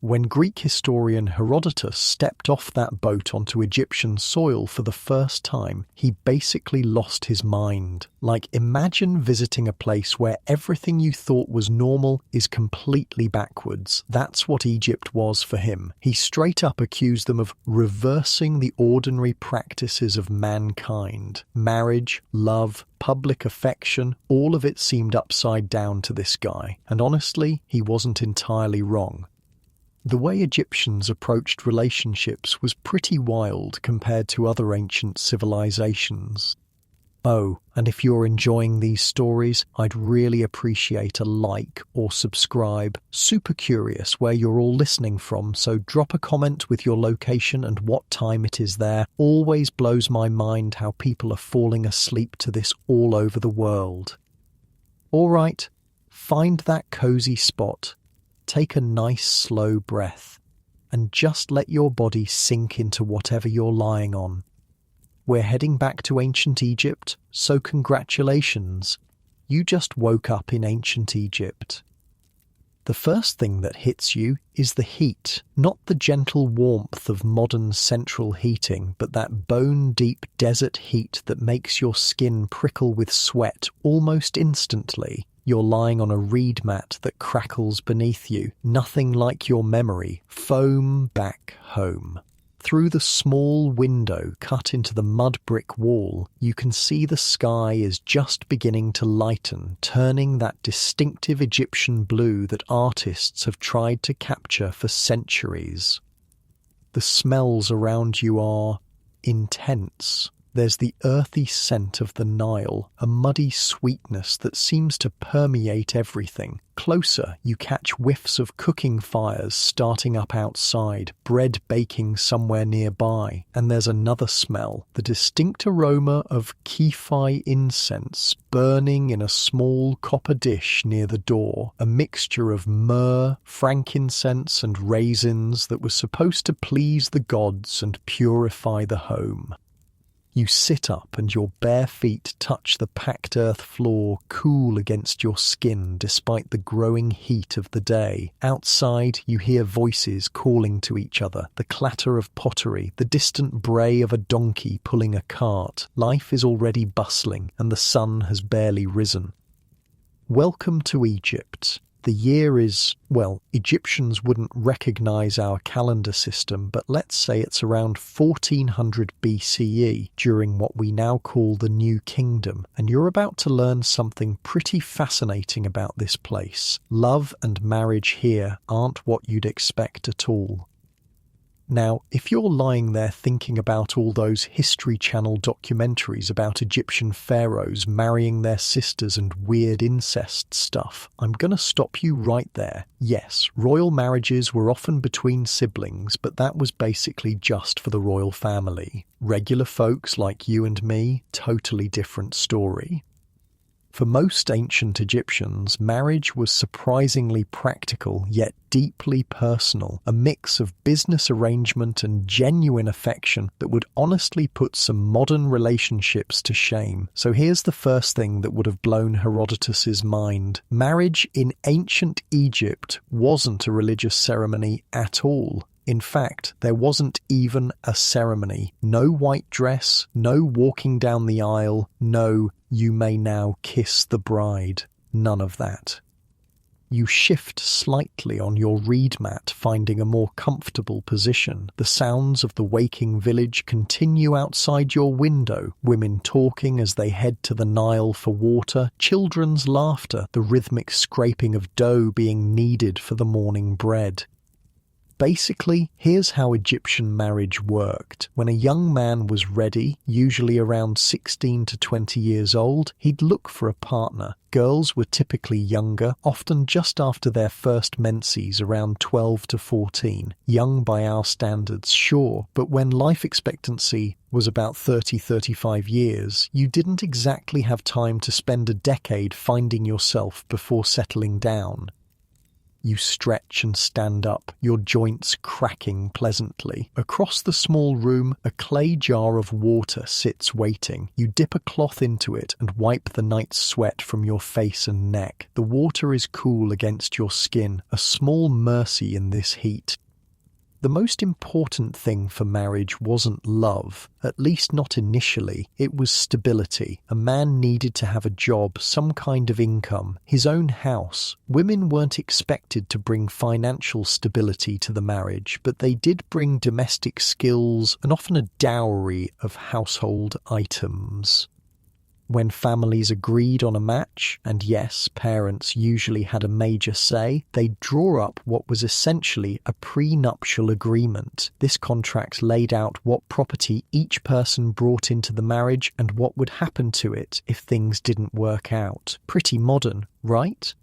When Greek historian Herodotus stepped off that boat onto Egyptian soil for the first time, he basically lost his mind. Like, imagine visiting a place where everything you thought was normal is completely backwards. That's what Egypt was for him. He straight up accused them of reversing the ordinary practices of mankind. Marriage, love, public affection, all of it seemed upside down to this guy. And honestly, he wasn't entirely wrong. The way Egyptians approached relationships was pretty wild compared to other ancient civilizations. Oh, and if you're enjoying these stories, I'd really appreciate a like or subscribe. Super curious where you're all listening from, so drop a comment with your location and what time it is there. Always blows my mind how people are falling asleep to this all over the world. All right, find that cozy spot. Take a nice slow breath and just let your body sink into whatever you're lying on. We're heading back to ancient Egypt, so congratulations. You just woke up in ancient Egypt. The first thing that hits you is the heat, not the gentle warmth of modern central heating, but that bone-deep desert heat that makes your skin prickle with sweat almost instantly. You're lying on a reed mat that crackles beneath you, nothing like your memory, foam back home. Through the small window cut into the mud brick wall, you can see the sky is just beginning to lighten, turning that distinctive Egyptian blue that artists have tried to capture for centuries. The smells around you are intense. There's the earthy scent of the Nile, a muddy sweetness that seems to permeate everything. Closer, you catch whiffs of cooking fires starting up outside, bread baking somewhere nearby. And there's another smell, the distinct aroma of Kefi incense burning in a small copper dish near the door, a mixture of myrrh, frankincense and raisins that was supposed to please the gods and purify the home. You sit up and your bare feet touch the packed earth floor, cool against your skin despite the growing heat of the day. Outside, you hear voices calling to each other, the clatter of pottery, the distant bray of a donkey pulling a cart. Life is already bustling and the sun has barely risen. Welcome to Egypt. The year is, well, Egyptians wouldn't recognize our calendar system, but let's say it's around 1400 BCE, during what we now call the New Kingdom, and you're about to learn something pretty fascinating about this place. Love and marriage here aren't what you'd expect at all. Now, if you're lying there thinking about all those History Channel documentaries about Egyptian pharaohs marrying their sisters and weird incest stuff, I'm gonna stop you right there. Yes, royal marriages were often between siblings, but that was basically just for the royal family. Regular folks like you and me, totally different story. For most ancient Egyptians, marriage was surprisingly practical yet deeply personal, a mix of business arrangement and genuine affection that would honestly put some modern relationships to shame. So here's the first thing that would have blown Herodotus's mind. Marriage in ancient Egypt wasn't a religious ceremony at all. In fact, there wasn't even a ceremony. No white dress, no walking down the aisle, no, you may now kiss the bride. None of that. You shift slightly on your reed mat, finding a more comfortable position. The sounds of the waking village continue outside your window. Women talking as they head to the Nile for water, children's laughter, the rhythmic scraping of dough being kneaded for the morning bread. Basically, here's how Egyptian marriage worked. When a young man was ready, usually around 16 to 20 years old, he'd look for a partner. Girls were typically younger, often just after their first menses, around 12 to 14. Young by our standards, sure, but when life expectancy was about 30-35 years, you didn't exactly have time to spend a decade finding yourself before settling down. You stretch and stand up, your joints cracking pleasantly. Across the small room, a clay jar of water sits waiting. You dip a cloth into it and wipe the night's sweat from your face and neck. The water is cool against your skin, a small mercy in this heat. The most important thing for marriage wasn't love, at least not initially. It was stability. A man needed to have a job, some kind of income, his own house. Women weren't expected to bring financial stability to the marriage, but they did bring domestic skills and often a dowry of household items. When families agreed on a match, and yes, parents usually had a major say, they'd draw up what was essentially a prenuptial agreement. This contract laid out what property each person brought into the marriage and what would happen to it if things didn't work out. Pretty modern, right?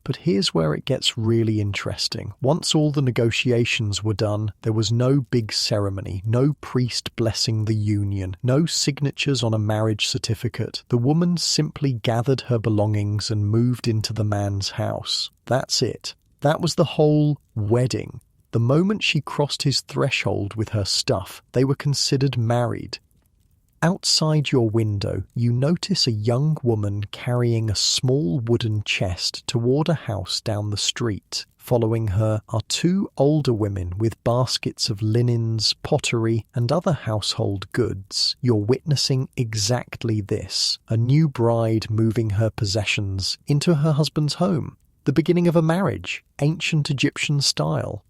But here's where it gets really interesting. Once all the negotiations were done, there was no big ceremony, no priest blessing the union, no signatures on a marriage certificate. The woman simply gathered her belongings and moved into the man's house. That's it. That was the whole wedding. The moment she crossed his threshold with her stuff, they were considered married. Outside your window, you notice a young woman carrying a small wooden chest toward a house down the street. Following her are two older women with baskets of linens, pottery, and other household goods. You're witnessing exactly this, a new bride moving her possessions into her husband's home. The beginning of a marriage, ancient Egyptian style.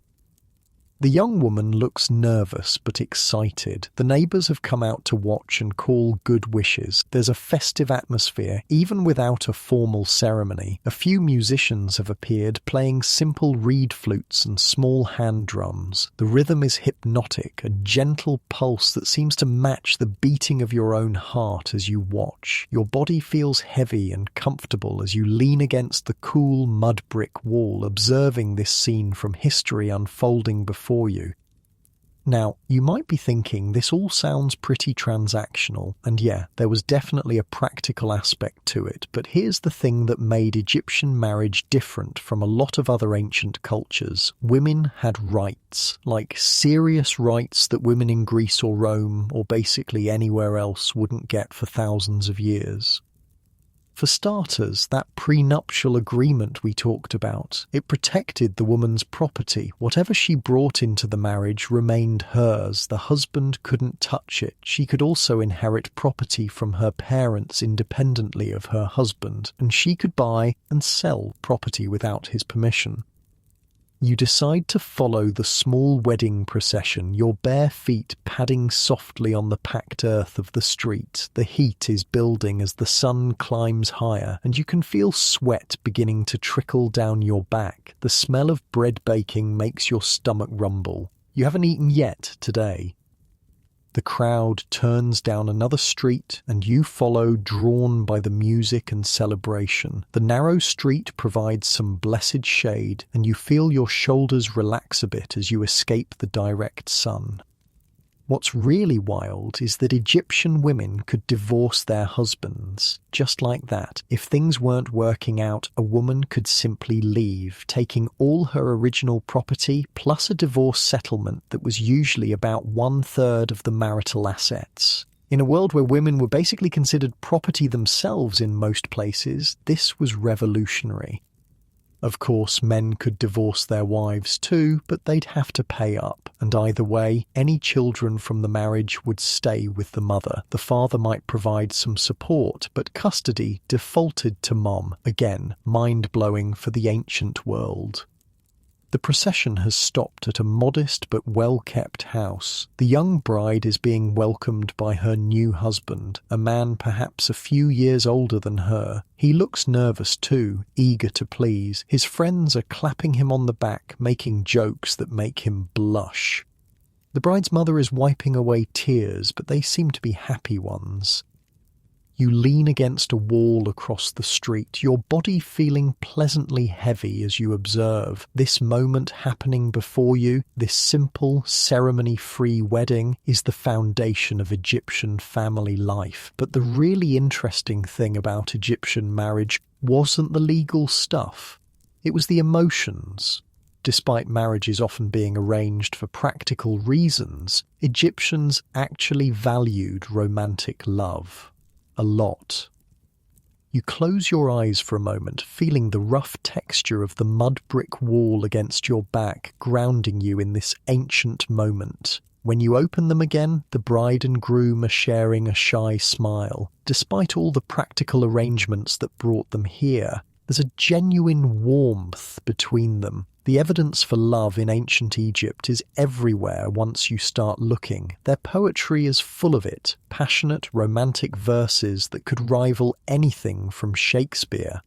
The young woman looks nervous but excited. The neighbours have come out to watch and call good wishes. There's a festive atmosphere, even without a formal ceremony. A few musicians have appeared, playing simple reed flutes and small hand drums. The rhythm is hypnotic, a gentle pulse that seems to match the beating of your own heart as you watch. Your body feels heavy and comfortable as you lean against the cool mud brick wall, observing this scene from history unfolding before you. Now, you might be thinking this all sounds pretty transactional, and yeah, there was definitely a practical aspect to it, but here's the thing that made Egyptian marriage different from a lot of other ancient cultures. Women had rights, like serious rights that women in Greece or Rome, or basically anywhere else, wouldn't get for thousands of years. For starters, that prenuptial agreement we talked about, it protected the woman's property. Whatever she brought into the marriage remained hers. The husband couldn't touch it. She could also inherit property from her parents independently of her husband, and she could buy and sell property without his permission. You decide to follow the small wedding procession, your bare feet padding softly on the packed earth of the street. The heat is building as the sun climbs higher, and you can feel sweat beginning to trickle down your back. The smell of bread baking makes your stomach rumble. You haven't eaten yet today. The crowd turns down another street, and you follow, drawn by the music and celebration. The narrow street provides some blessed shade, and you feel your shoulders relax a bit as you escape the direct sun. What's really wild is that Egyptian women could divorce their husbands. Just like that. If things weren't working out, a woman could simply leave, taking all her original property plus a divorce settlement that was usually about 1/3 of the marital assets. In a world where women were basically considered property themselves in most places, this was revolutionary. Of course, men could divorce their wives too, but they'd have to pay up. And either way, any children from the marriage would stay with the mother. The father might provide some support, but custody defaulted to mom. Again, mind-blowing for the ancient world. The procession has stopped at a modest but well-kept house. The young bride is being welcomed by her new husband, a man perhaps a few years older than her. He looks nervous too, eager to please. His friends are clapping him on the back, making jokes that make him blush. The bride's mother is wiping away tears, but they seem to be happy ones. You lean against a wall across the street, your body feeling pleasantly heavy as you observe. This moment happening before you, this simple, ceremony-free wedding, is the foundation of Egyptian family life. But the really interesting thing about Egyptian marriage wasn't the legal stuff. It was the emotions. Despite marriages often being arranged for practical reasons, Egyptians actually valued romantic love. A lot. You close your eyes for a moment, feeling the rough texture of the mud brick wall against your back grounding you in this ancient moment. When you open them again, the bride and groom are sharing a shy smile. Despite all the practical arrangements that brought them here, there's a genuine warmth between them. The evidence for love in ancient Egypt is everywhere once you start looking. Their poetry is full of it, passionate, romantic verses that could rival anything from Shakespeare.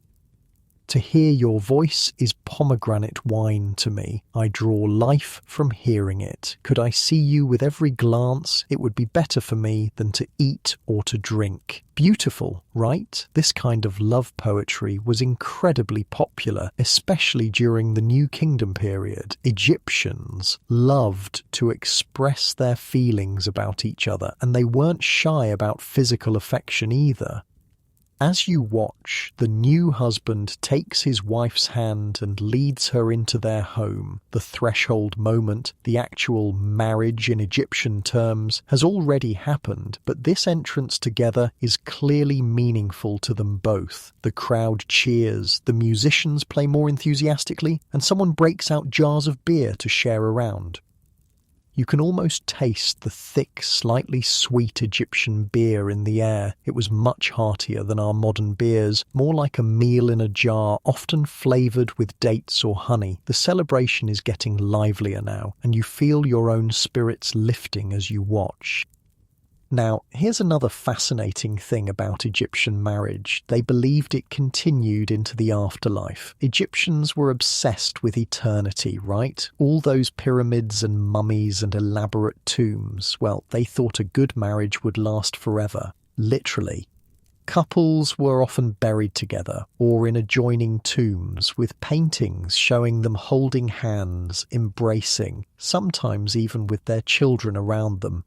To hear your voice is pomegranate wine to me. I draw life from hearing it. Could I see you with every glance, it would be better for me than to eat or to drink. Beautiful, right? This kind of love poetry was incredibly popular, especially during the New Kingdom period. Egyptians loved to express their feelings about each other, and they weren't shy about physical affection either. As you watch, the new husband takes his wife's hand and leads her into their home. The threshold moment, the actual marriage in Egyptian terms, has already happened, but this entrance together is clearly meaningful to them both. The crowd cheers, the musicians play more enthusiastically, and someone breaks out jars of beer to share around. You can almost taste the thick, slightly sweet Egyptian beer in the air. It was much heartier than our modern beers, more like a meal in a jar, often flavoured with dates or honey. The celebration is getting livelier now, and you feel your own spirits lifting as you watch. Now, here's another fascinating thing about Egyptian marriage. They believed it continued into the afterlife. Egyptians were obsessed with eternity, right? All those pyramids and mummies and elaborate tombs. Well, they thought a good marriage would last forever. Literally. Couples were often buried together or in adjoining tombs with paintings showing them holding hands, embracing, sometimes even with their children around them.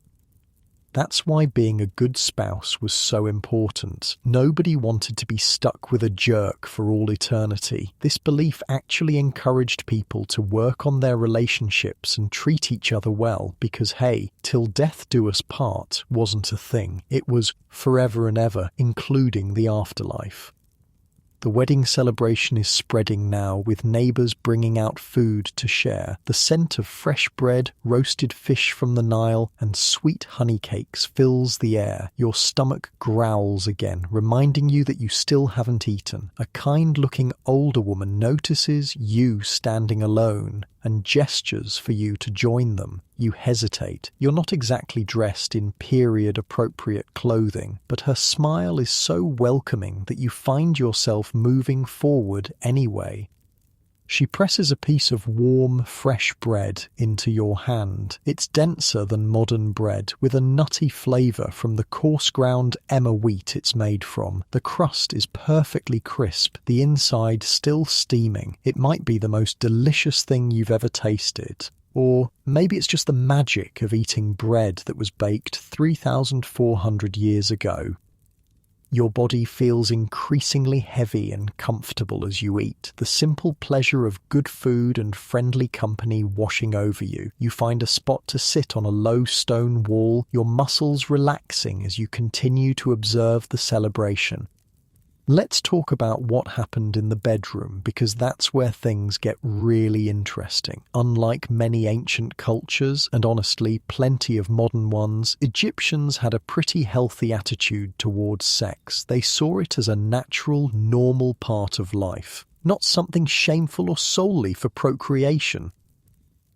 That's why being a good spouse was so important. Nobody wanted to be stuck with a jerk for all eternity. This belief actually encouraged people to work on their relationships and treat each other well because, hey, till death do us part wasn't a thing. It was forever and ever, including the afterlife. The wedding celebration is spreading now, with neighbours bringing out food to share. The scent of fresh bread, roasted fish from the Nile, and sweet honey cakes fills the air. Your stomach growls again, reminding you that you still haven't eaten. A kind-looking older woman notices you standing alone and gestures for you to join them. You hesitate. You're not exactly dressed in period-appropriate clothing, but her smile is so welcoming that you find yourself moving forward anyway. She presses a piece of warm, fresh bread into your hand. It's denser than modern bread, with a nutty flavour from the coarse-ground emmer wheat it's made from. The crust is perfectly crisp, the inside still steaming. It might be the most delicious thing you've ever tasted. Or maybe it's just the magic of eating bread that was baked 3,400 years ago. Your body feels increasingly heavy and comfortable as you eat, the simple pleasure of good food and friendly company washing over you. You find a spot to sit on a low stone wall, your muscles relaxing as you continue to observe the celebration. Let's talk about what happened in the bedroom, because that's where things get really interesting. Unlike many ancient cultures, and honestly plenty of modern ones, Egyptians had a pretty healthy attitude towards sex. They saw it as a natural, normal part of life, not something shameful or solely for procreation.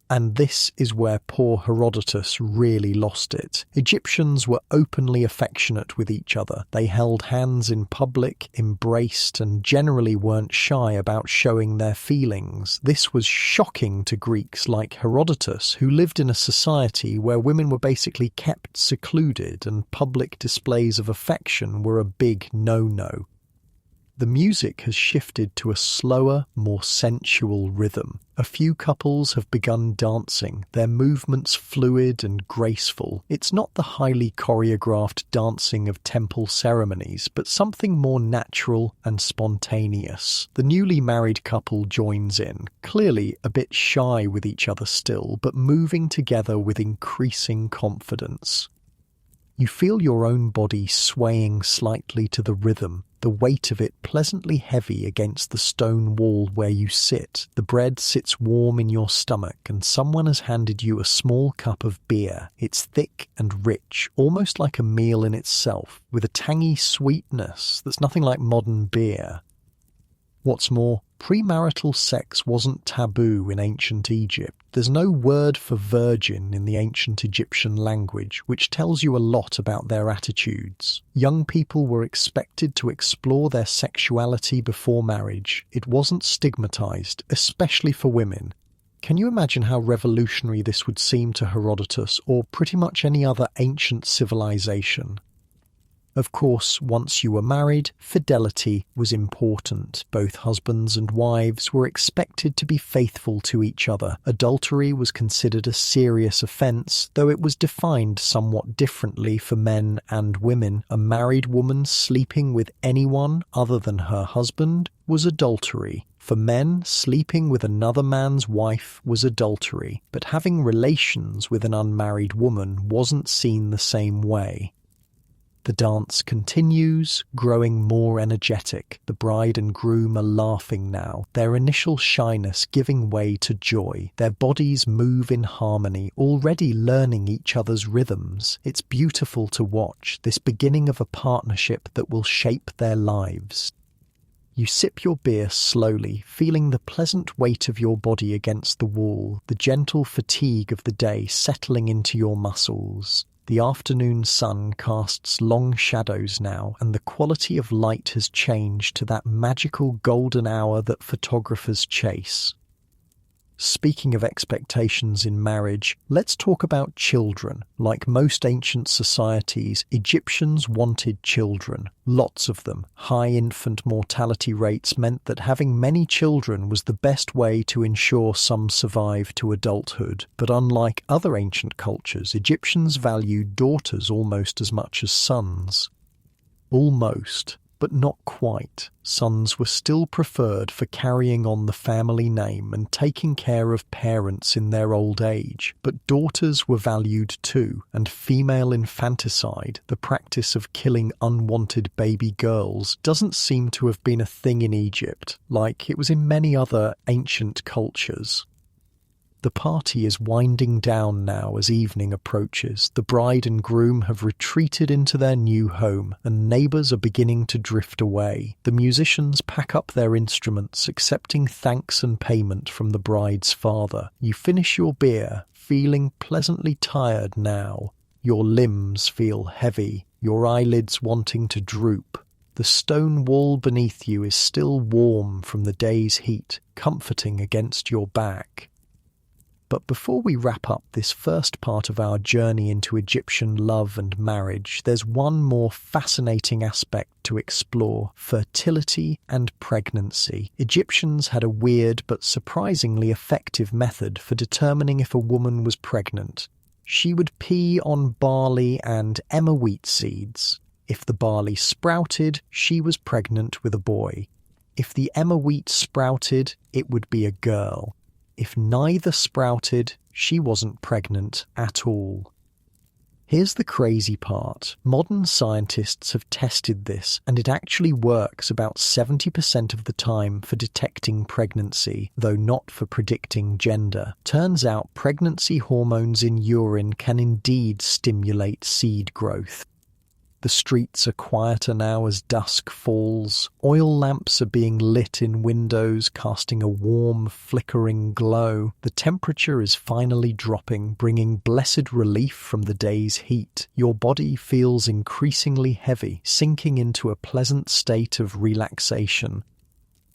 And this is where poor Herodotus really lost it. Egyptians were openly affectionate with each other. They held hands in public, embraced, and generally weren't shy about showing their feelings. This was shocking to Greeks like Herodotus, who lived in a society where women were basically kept secluded and public displays of affection were a big no-no. The music has shifted to a slower, more sensual rhythm. A few couples have begun dancing, their movements fluid and graceful. It's not the highly choreographed dancing of temple ceremonies, but something more natural and spontaneous. The newly married couple joins in, clearly a bit shy with each other still, but moving together with increasing confidence. You feel your own body swaying slightly to the rhythm, the weight of it pleasantly heavy against the stone wall where you sit. The bread sits warm in your stomach, and someone has handed you a small cup of beer. It's thick and rich, almost like a meal in itself, with a tangy sweetness that's nothing like modern beer. What's more, premarital sex wasn't taboo in ancient Egypt. There's no word for virgin in the ancient Egyptian language, which tells you a lot about their attitudes. Young people were expected to explore their sexuality before marriage. It wasn't stigmatized, especially for women. Can you imagine how revolutionary this would seem to Herodotus or pretty much any other ancient civilization? Of course, once you were married, fidelity was important. Both husbands and wives were expected to be faithful to each other. Adultery was considered a serious offence, though it was defined somewhat differently for men and women. A married woman sleeping with anyone other than her husband was adultery. For men, sleeping with another man's wife was adultery, but having relations with an unmarried woman wasn't seen the same way. The dance continues, growing more energetic. The bride and groom are laughing now, their initial shyness giving way to joy. Their bodies move in harmony, already learning each other's rhythms. It's beautiful to watch, this beginning of a partnership that will shape their lives. You sip your beer slowly, feeling the pleasant weight of your body against the wall, the gentle fatigue of the day settling into your muscles. The afternoon sun casts long shadows now, and the quality of light has changed to that magical golden hour that photographers chase. Speaking of expectations in marriage, let's talk about children. Like most ancient societies, Egyptians wanted children. Lots of them. High infant mortality rates meant that having many children was the best way to ensure some survive to adulthood. But unlike other ancient cultures, Egyptians valued daughters almost as much as sons. Almost. But not quite. Sons were still preferred for carrying on the family name and taking care of parents in their old age. But daughters were valued too, and female infanticide, the practice of killing unwanted baby girls, doesn't seem to have been a thing in Egypt, like it was in many other ancient cultures. The party is winding down now as evening approaches. The bride and groom have retreated into their new home, and neighbours are beginning to drift away. The musicians pack up their instruments, accepting thanks and payment from the bride's father. You finish your beer, feeling pleasantly tired now. Your limbs feel heavy, your eyelids wanting to droop. The stone wall beneath you is still warm from the day's heat, comforting against your back. But before we wrap up this first part of our journey into Egyptian love and marriage, there's one more fascinating aspect to explore: fertility and pregnancy. Egyptians had a weird but surprisingly effective method for determining if a woman was pregnant. She would pee on barley and emmer wheat seeds. If the barley sprouted, she was pregnant with a boy. If the emmer wheat sprouted, it would be a girl. If neither sprouted, she wasn't pregnant at all. Here's the crazy part. Modern scientists have tested this, and it actually works about 70% of the time for detecting pregnancy, though not for predicting gender. Turns out pregnancy hormones in urine can indeed stimulate seed growth. The streets are quieter now as dusk falls. Oil lamps are being lit in windows, casting a warm, flickering glow. The temperature is finally dropping, bringing blessed relief from the day's heat. Your body feels increasingly heavy, sinking into a pleasant state of relaxation.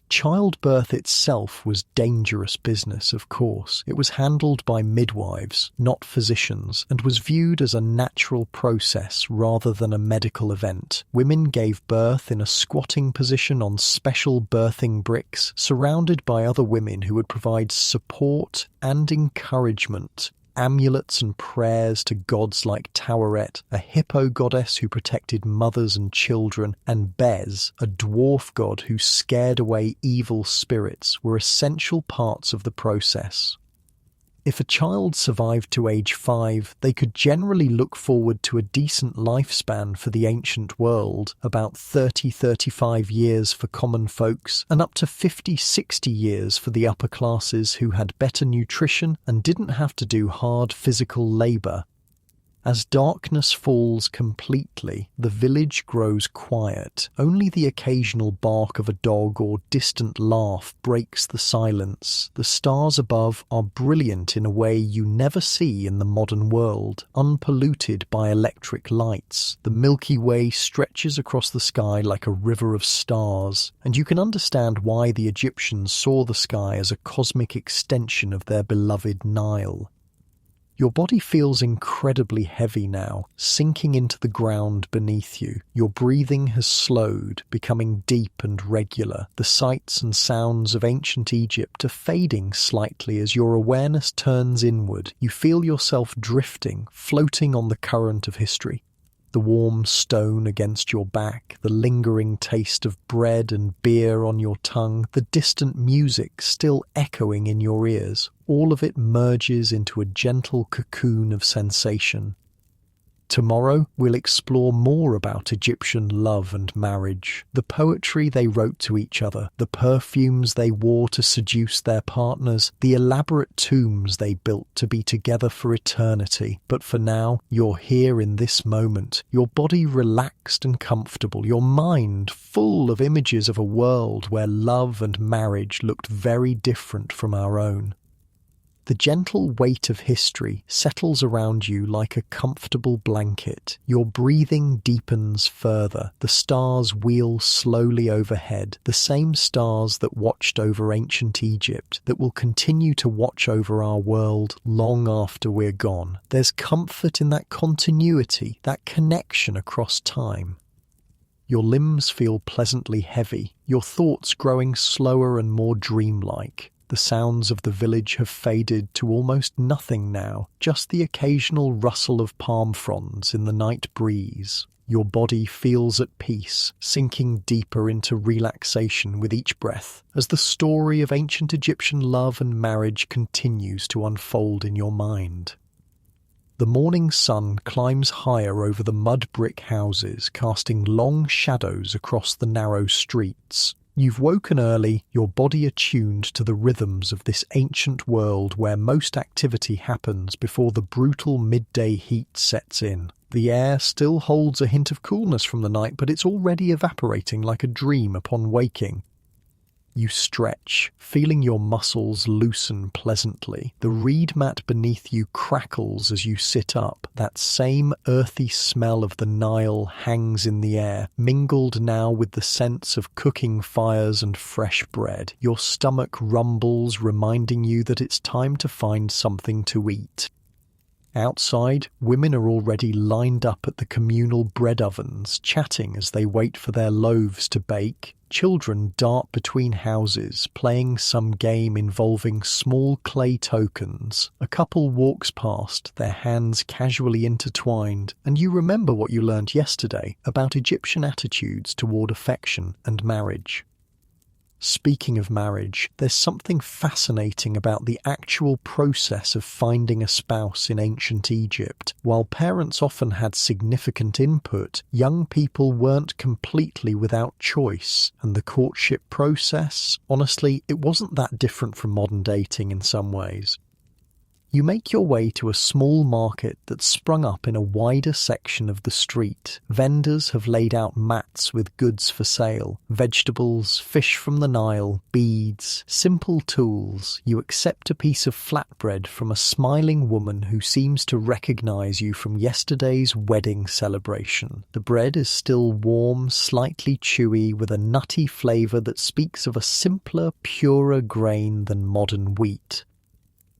Childbirth itself was dangerous business, of course. It was handled by midwives, not physicians, and was viewed as a natural process rather than a medical event. Women gave birth in a squatting position on special birthing bricks, surrounded by other women who would provide support and encouragement. Amulets and prayers to gods like Taweret, a hippo goddess who protected mothers and children, and Bez, a dwarf god who scared away evil spirits, were essential parts of the process. If a child survived to age 5, they could generally look forward to a decent lifespan for the ancient world, about 30-35 years for common folks, and up to 50-60 years for the upper classes who had better nutrition and didn't have to do hard physical labour. As darkness falls completely, the village grows quiet. Only the occasional bark of a dog or distant laugh breaks the silence. The stars above are brilliant in a way you never see in the modern world, unpolluted by electric lights. The Milky Way stretches across the sky like a river of stars, and you can understand why the Egyptians saw the sky as a cosmic extension of their beloved Nile. Your body feels incredibly heavy now, sinking into the ground beneath you. Your breathing has slowed, becoming deep and regular. The sights and sounds of ancient Egypt are fading slightly as your awareness turns inward. You feel yourself drifting, floating on the current of history. The warm stone against your back, the lingering taste of bread and beer on your tongue, the distant music still echoing in your ears. All of it merges into a gentle cocoon of sensation. Tomorrow, we'll explore more about Egyptian love and marriage, the poetry they wrote to each other, the perfumes they wore to seduce their partners, the elaborate tombs they built to be together for eternity. But for now, you're here in this moment, your body relaxed and comfortable, your mind full of images of a world where love and marriage looked very different from our own. The gentle weight of history settles around you like a comfortable blanket. Your breathing deepens further. The stars wheel slowly overhead, the same stars that watched over ancient Egypt, that will continue to watch over our world long after we're gone. There's comfort in that continuity, that connection across time. Your limbs feel pleasantly heavy, your thoughts growing slower and more dreamlike. The sounds of the village have faded to almost nothing now, just the occasional rustle of palm fronds in the night breeze. Your body feels at peace, sinking deeper into relaxation with each breath, as the story of ancient Egyptian love and marriage continues to unfold in your mind. The morning sun climbs higher over the mud brick houses, casting long shadows across the narrow streets. You've woken early, your body attuned to the rhythms of this ancient world where most activity happens before the brutal midday heat sets in. The air still holds a hint of coolness from the night, but it's already evaporating like a dream upon waking. You stretch, feeling your muscles loosen pleasantly. The reed mat beneath you crackles as you sit up. That same earthy smell of the Nile hangs in the air, mingled now with the sense of cooking fires and fresh bread. Your stomach rumbles, reminding you that it's time to find something to eat. Outside, women are already lined up at the communal bread ovens, chatting as they wait for their loaves to bake. Children dart between houses, playing some game involving small clay tokens. A couple walks past, their hands casually intertwined, and you remember what you learned yesterday about Egyptian attitudes toward affection and marriage. Speaking of marriage, there's something fascinating about the actual process of finding a spouse in ancient Egypt. While parents often had significant input, young people weren't completely without choice, and the courtship process, honestly, it wasn't that different from modern dating in some ways. You make your way to a small market that's sprung up in a wider section of the street. Vendors have laid out mats with goods for sale, vegetables, fish from the Nile, beads, simple tools. You accept a piece of flatbread from a smiling woman who seems to recognize you from yesterday's wedding celebration. The bread is still warm, slightly chewy, with a nutty flavor that speaks of a simpler, purer grain than modern wheat.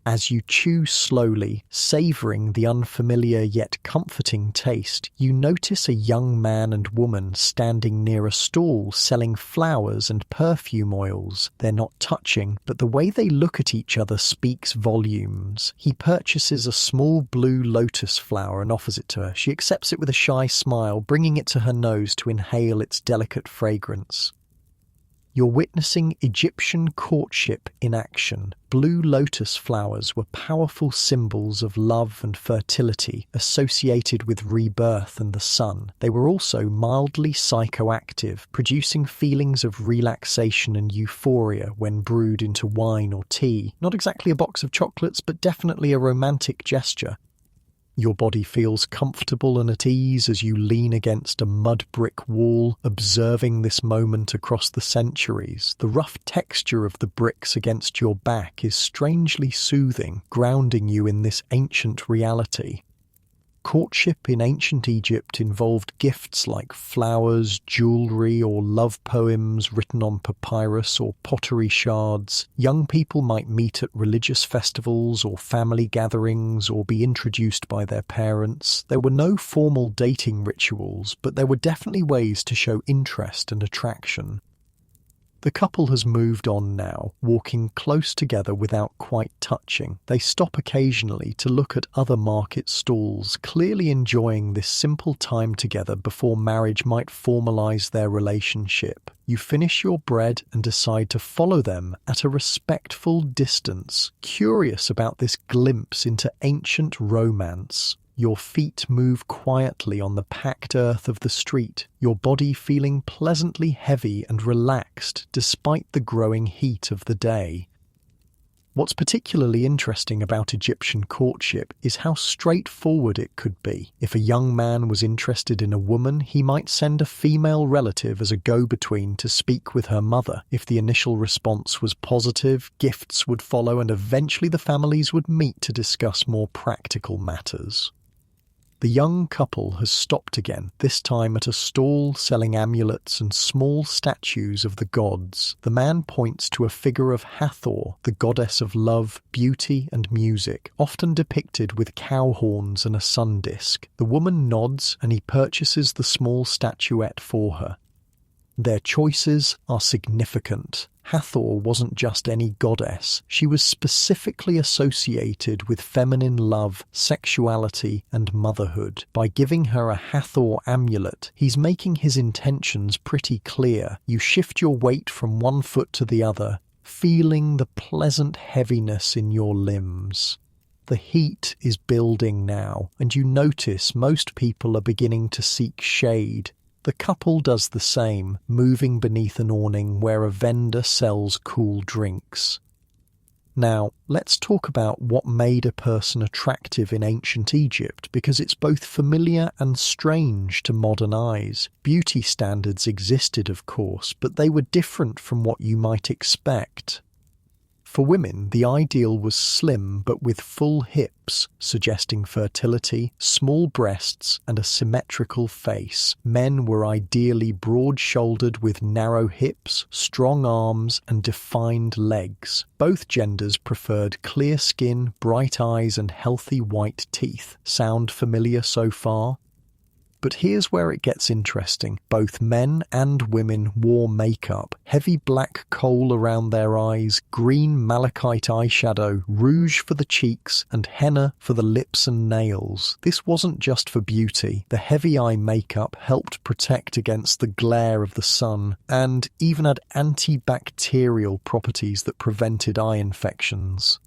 As you chew slowly, savouring the unfamiliar yet comforting taste, you notice a young man and woman standing near a stall selling flowers and perfume oils. They're not touching, but the way they look at each other speaks volumes. He purchases a small blue lotus flower and offers it to her. She accepts it with a shy smile, bringing it to her nose to inhale its delicate fragrance. You're witnessing Egyptian courtship in action. Blue lotus flowers were powerful symbols of love and fertility associated with rebirth and the sun. They were also mildly psychoactive, producing feelings of relaxation and euphoria when brewed into wine or tea. Not exactly a box of chocolates, but definitely a romantic gesture. Your body feels comfortable and at ease as you lean against a mud brick wall, observing this moment across the centuries. The rough texture of the bricks against your back is strangely soothing, grounding you in this ancient reality. Courtship in ancient Egypt involved gifts like flowers, jewelry, or love poems written on papyrus or pottery shards. Young people might meet at religious festivals or family gatherings or be introduced by their parents. There were no formal dating rituals, but there were definitely ways to show interest and attraction. The couple has moved on now, walking close together without quite touching. They stop occasionally to look at other market stalls, clearly enjoying this simple time together before marriage might formalize their relationship. You finish your bread and decide to follow them at a respectful distance, curious about this glimpse into ancient romance. Your feet move quietly on the packed earth of the street, your body feeling pleasantly heavy and relaxed despite the growing heat of the day. What's particularly interesting about Egyptian courtship is how straightforward it could be. If a young man was interested in a woman, he might send a female relative as a go-between to speak with her mother. If the initial response was positive, gifts would follow and eventually the families would meet to discuss more practical matters. The young couple has stopped again, this time at a stall selling amulets and small statues of the gods. The man points to a figure of Hathor, the goddess of love, beauty and music, often depicted with cow horns and a sun disk. The woman nods and he purchases the small statuette for her. Their choices are significant. Hathor wasn't just any goddess. She was specifically associated with feminine love, sexuality, and motherhood. By giving her a Hathor amulet, he's making his intentions pretty clear. You shift your weight from one foot to the other, feeling the pleasant heaviness in your limbs. The heat is building now, and you notice most people are beginning to seek shade. The couple does the same, moving beneath an awning where a vendor sells cool drinks. Now, let's talk about what made a person attractive in ancient Egypt, because it's both familiar and strange to modern eyes. Beauty standards existed, of course, but they were different from what you might expect. For women, the ideal was slim but with full hips, suggesting fertility, small breasts, and a symmetrical face. Men were ideally broad-shouldered with narrow hips, strong arms, and defined legs. Both genders preferred clear skin, bright eyes, and healthy white teeth. Sound familiar so far? But here's where it gets interesting. Both men and women wore makeup, heavy black kohl around their eyes, green malachite eyeshadow, rouge for the cheeks, and henna for the lips and nails. This wasn't just for beauty. The heavy eye makeup helped protect against the glare of the sun, and even had antibacterial properties that prevented eye infections.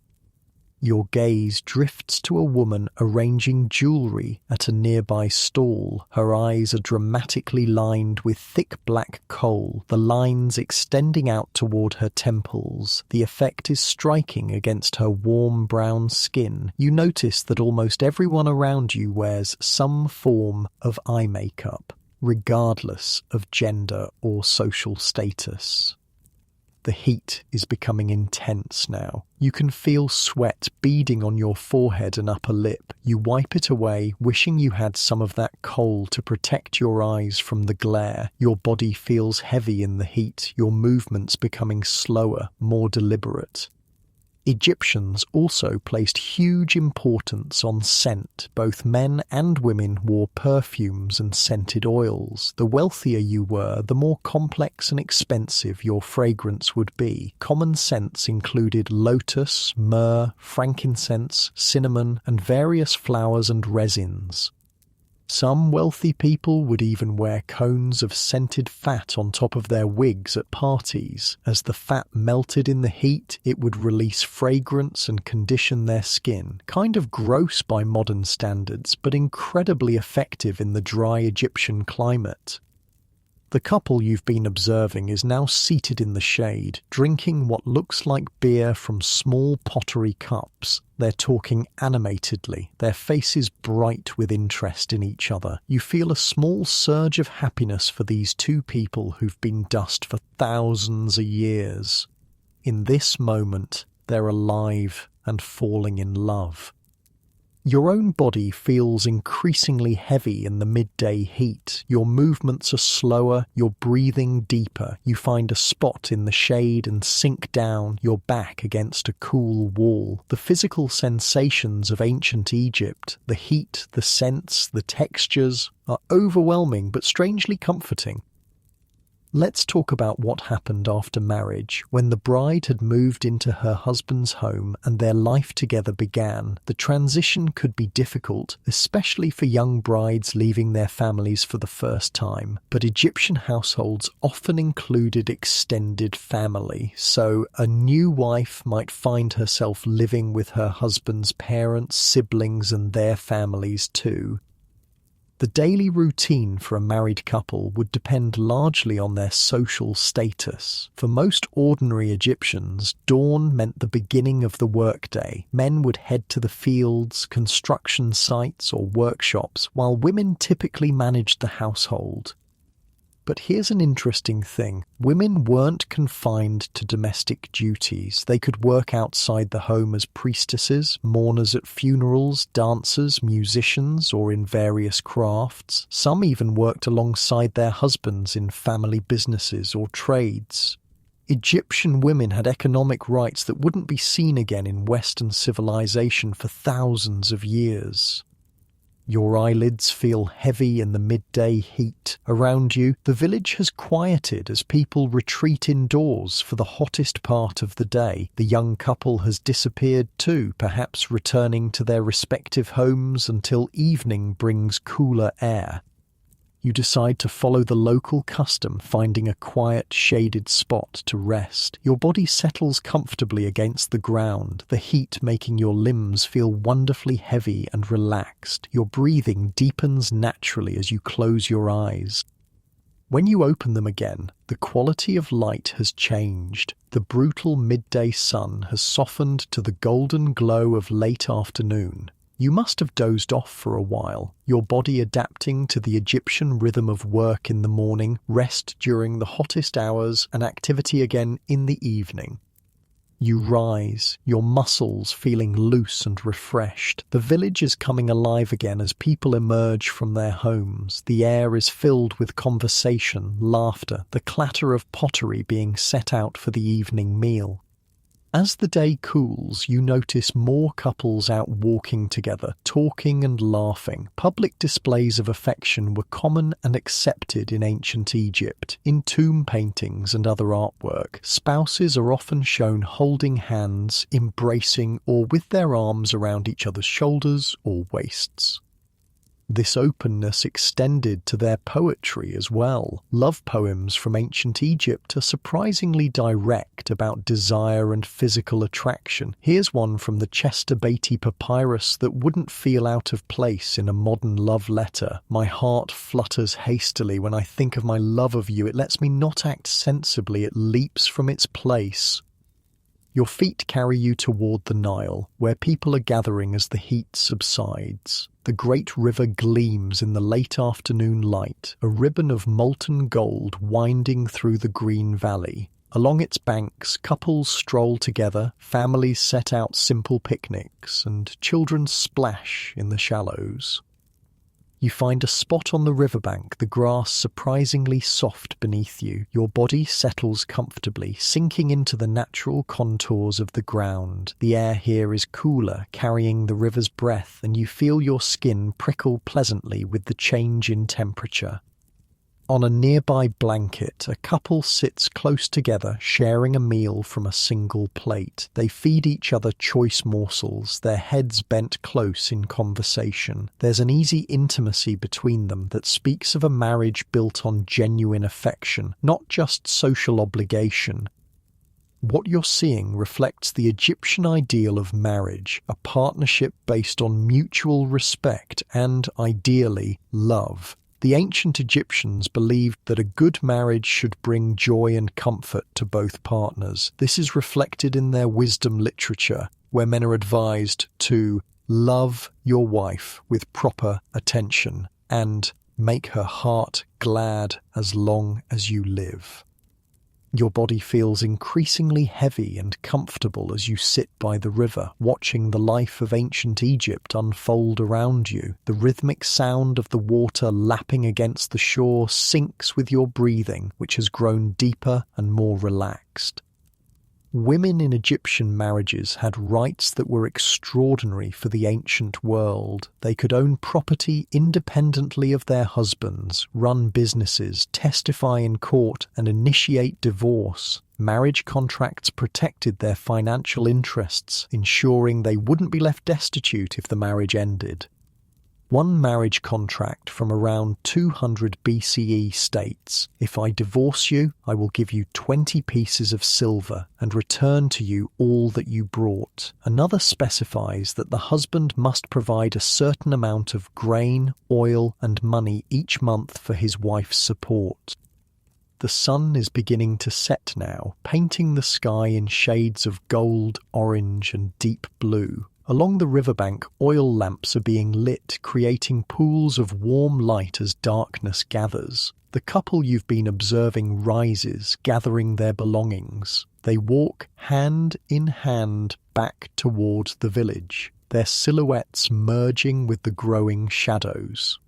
Your gaze drifts to a woman arranging jewelry at a nearby stall. Her eyes are dramatically lined with thick black kohl, the lines extending out toward her temples. The effect is striking against her warm brown skin. You notice that almost everyone around you wears some form of eye makeup, regardless of gender or social status. The heat is becoming intense now. You can feel sweat beading on your forehead and upper lip. You wipe it away, wishing you had some of that kohl to protect your eyes from the glare. Your body feels heavy in the heat, your movements becoming slower, more deliberate. Egyptians also placed huge importance on scent. Both men and women wore perfumes and scented oils. The wealthier you were, the more complex and expensive your fragrance would be. Common scents included lotus, myrrh, frankincense, cinnamon, and various flowers and resins. Some wealthy people would even wear cones of scented fat on top of their wigs at parties. As the fat melted in the heat, it would release fragrance and condition their skin. Kind of gross by modern standards, but incredibly effective in the dry Egyptian climate. The couple you've been observing is now seated in the shade, drinking what looks like beer from small pottery cups. They're talking animatedly, their faces bright with interest in each other. You feel a small surge of happiness for these two people who've been dust for thousands of years. In this moment, they're alive and falling in love. Your own body feels increasingly heavy in the midday heat. Your movements are slower, you're breathing deeper. You find a spot in the shade and sink down, your back against a cool wall. The physical sensations of ancient Egypt, the heat, the scents, the textures, are overwhelming but strangely comforting. Let's talk about what happened after marriage. When the bride had moved into her husband's home and their life together began, the transition could be difficult, especially for young brides leaving their families for the first time. But Egyptian households often included extended family, so a new wife might find herself living with her husband's parents, siblings, and their families too. The daily routine for a married couple would depend largely on their social status. For most ordinary Egyptians, dawn meant the beginning of the workday. Men would head to the fields, construction sites, or workshops, while women typically managed the household. But here's an interesting thing. Women weren't confined to domestic duties. They could work outside the home as priestesses, mourners at funerals, dancers, musicians, or in various crafts. Some even worked alongside their husbands in family businesses or trades. Egyptian women had economic rights that wouldn't be seen again in Western civilization for thousands of years. Your eyelids feel heavy in the midday heat. Around you, the village has quieted as people retreat indoors for the hottest part of the day. The young couple has disappeared too, perhaps returning to their respective homes until evening brings cooler air. You decide to follow the local custom, finding a quiet, shaded spot to rest. Your body settles comfortably against the ground, the heat making your limbs feel wonderfully heavy and relaxed. Your breathing deepens naturally as you close your eyes. When you open them again, the quality of light has changed. The brutal midday sun has softened to the golden glow of late afternoon. You must have dozed off for a while, your body adapting to the Egyptian rhythm of work in the morning, rest during the hottest hours, and activity again in the evening. You rise, your muscles feeling loose and refreshed. The village is coming alive again as people emerge from their homes. The air is filled with conversation, laughter, the clatter of pottery being set out for the evening meal. As the day cools, you notice more couples out walking together, talking and laughing. Public displays of affection were common and accepted in ancient Egypt. In tomb paintings and other artwork, spouses are often shown holding hands, embracing, or with their arms around each other's shoulders or waists. This openness extended to their poetry as well. Love poems from ancient Egypt are surprisingly direct about desire and physical attraction. Here's one from the Chester Beatty papyrus that wouldn't feel out of place in a modern love letter. My heart flutters hastily when I think of my love of you. It lets me not act sensibly. It leaps from its place. Your feet carry you toward the Nile, where people are gathering as the heat subsides. The great river gleams in the late afternoon light, a ribbon of molten gold winding through the green valley. Along its banks, couples stroll together, families set out simple picnics, and children splash in the shallows. You find a spot on the riverbank, the grass surprisingly soft beneath you. Your body settles comfortably, sinking into the natural contours of the ground. The air here is cooler, carrying the river's breath, and you feel your skin prickle pleasantly with the change in temperature. On a nearby blanket, a couple sits close together, sharing a meal from a single plate. They feed each other choice morsels, their heads bent close in conversation. There's an easy intimacy between them that speaks of a marriage built on genuine affection, not just social obligation. What you're seeing reflects the Egyptian ideal of marriage, a partnership based on mutual respect and, ideally, love. The ancient Egyptians believed that a good marriage should bring joy and comfort to both partners. This is reflected in their wisdom literature, where men are advised to love your wife with proper attention and make her heart glad as long as you live. Your body feels increasingly heavy and comfortable as you sit by the river, watching the life of ancient Egypt unfold around you. The rhythmic sound of the water lapping against the shore syncs with your breathing, which has grown deeper and more relaxed. Women in Egyptian marriages had rights that were extraordinary for the ancient world. They could own property independently of their husbands, run businesses, testify in court, and initiate divorce. Marriage contracts protected their financial interests, ensuring they wouldn't be left destitute if the marriage ended. One marriage contract from around 200 BCE states, "If I divorce you, I will give you 20 pieces of silver and return to you all that you brought." Another specifies that the husband must provide a certain amount of grain, oil, and money each month for his wife's support. The sun is beginning to set now, painting the sky in shades of gold, orange, and deep blue. Along the riverbank, oil lamps are being lit, creating pools of warm light as darkness gathers. The couple you've been observing rises, gathering their belongings. They walk hand in hand back towards the village, their silhouettes merging with the growing shadows.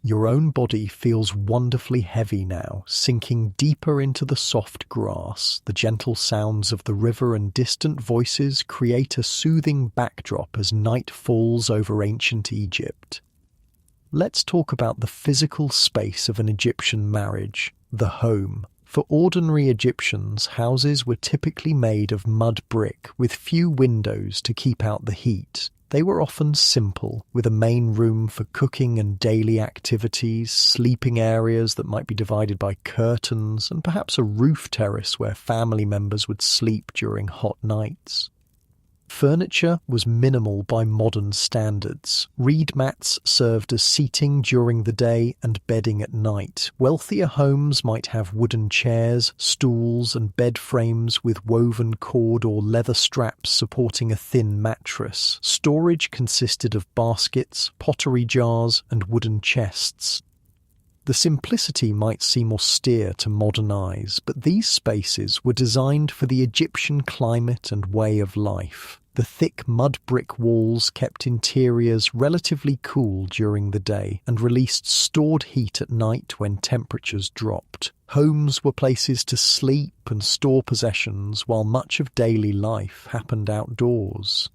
Your own body feels wonderfully heavy now, sinking deeper into the soft grass. The gentle sounds of the river and distant voices create a soothing backdrop as night falls over ancient Egypt. Let's talk about the physical space of an Egyptian marriage, the home. For ordinary Egyptians, houses were typically made of mud brick with few windows to keep out the heat. They were often simple, with a main room for cooking and daily activities, sleeping areas that might be divided by curtains, and perhaps a roof terrace where family members would sleep during hot nights. Furniture was minimal by modern standards. Reed mats served as seating during the day and bedding at night. Wealthier homes might have wooden chairs, stools, and bed frames with woven cord or leather straps supporting a thin mattress. Storage consisted of baskets, pottery jars, and wooden chests. The simplicity might seem austere to modern eyes, but these spaces were designed for the Egyptian climate and way of life. The thick mud brick walls kept interiors relatively cool during the day and released stored heat at night when temperatures dropped. Homes were places to sleep and store possessions while much of daily life happened outdoors.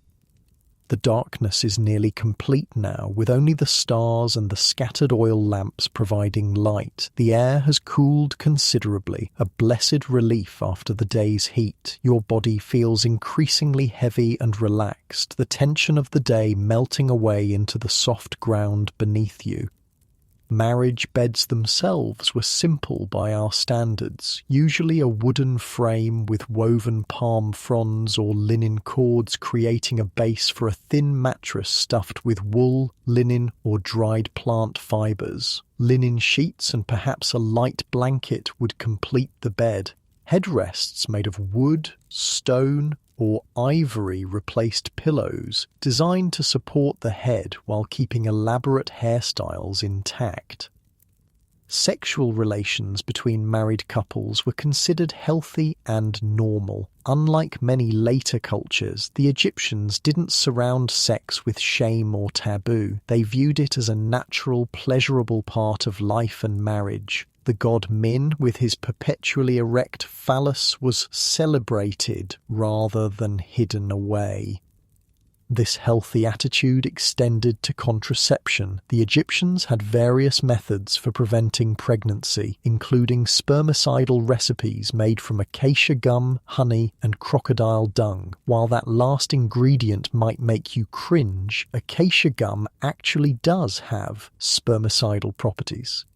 The darkness is nearly complete now, with only the stars and the scattered oil lamps providing light. The air has cooled considerably, a blessed relief after the day's heat. Your body feels increasingly heavy and relaxed, the tension of the day melting away into the soft ground beneath you. Marriage beds themselves were simple by our standards, usually a wooden frame with woven palm fronds or linen cords creating a base for a thin mattress stuffed with wool, linen, or dried plant fibers. Linen sheets and perhaps a light blanket would complete the bed. Headrests made of wood, stone, or ivory replaced pillows, designed to support the head while keeping elaborate hairstyles intact. Sexual relations between married couples were considered healthy and normal. Unlike many later cultures, the Egyptians didn't surround sex with shame or taboo. They viewed it as a natural, pleasurable part of life and marriage. The god Min, with his perpetually erect phallus, was celebrated rather than hidden away. This healthy attitude extended to contraception. The Egyptians had various methods for preventing pregnancy, including spermicidal recipes made from acacia gum, honey, and crocodile dung. While that last ingredient might make you cringe, acacia gum actually does have spermicidal properties.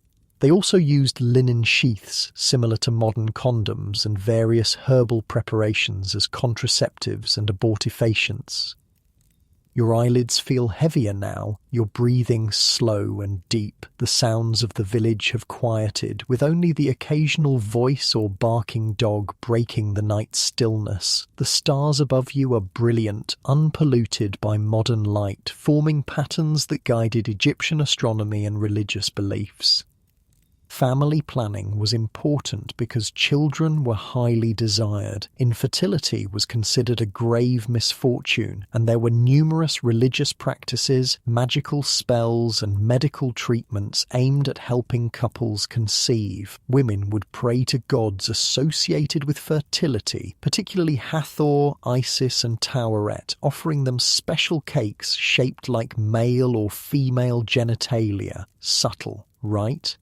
They also used linen sheaths, similar to modern condoms, and various herbal preparations as contraceptives and abortifacients. Your eyelids feel heavier now, your breathing slow and deep. The sounds of the village have quieted, with only the occasional voice or barking dog breaking the night's stillness. The stars above you are brilliant, unpolluted by modern light, forming patterns that guided Egyptian astronomy and religious beliefs. Family planning was important because children were highly desired. Infertility was considered a grave misfortune, and there were numerous religious practices, magical spells, and medical treatments aimed at helping couples conceive. Women would pray to gods associated with fertility, particularly Hathor, Isis, and Taweret, offering them special cakes shaped like male or female genitalia. Subtle, right?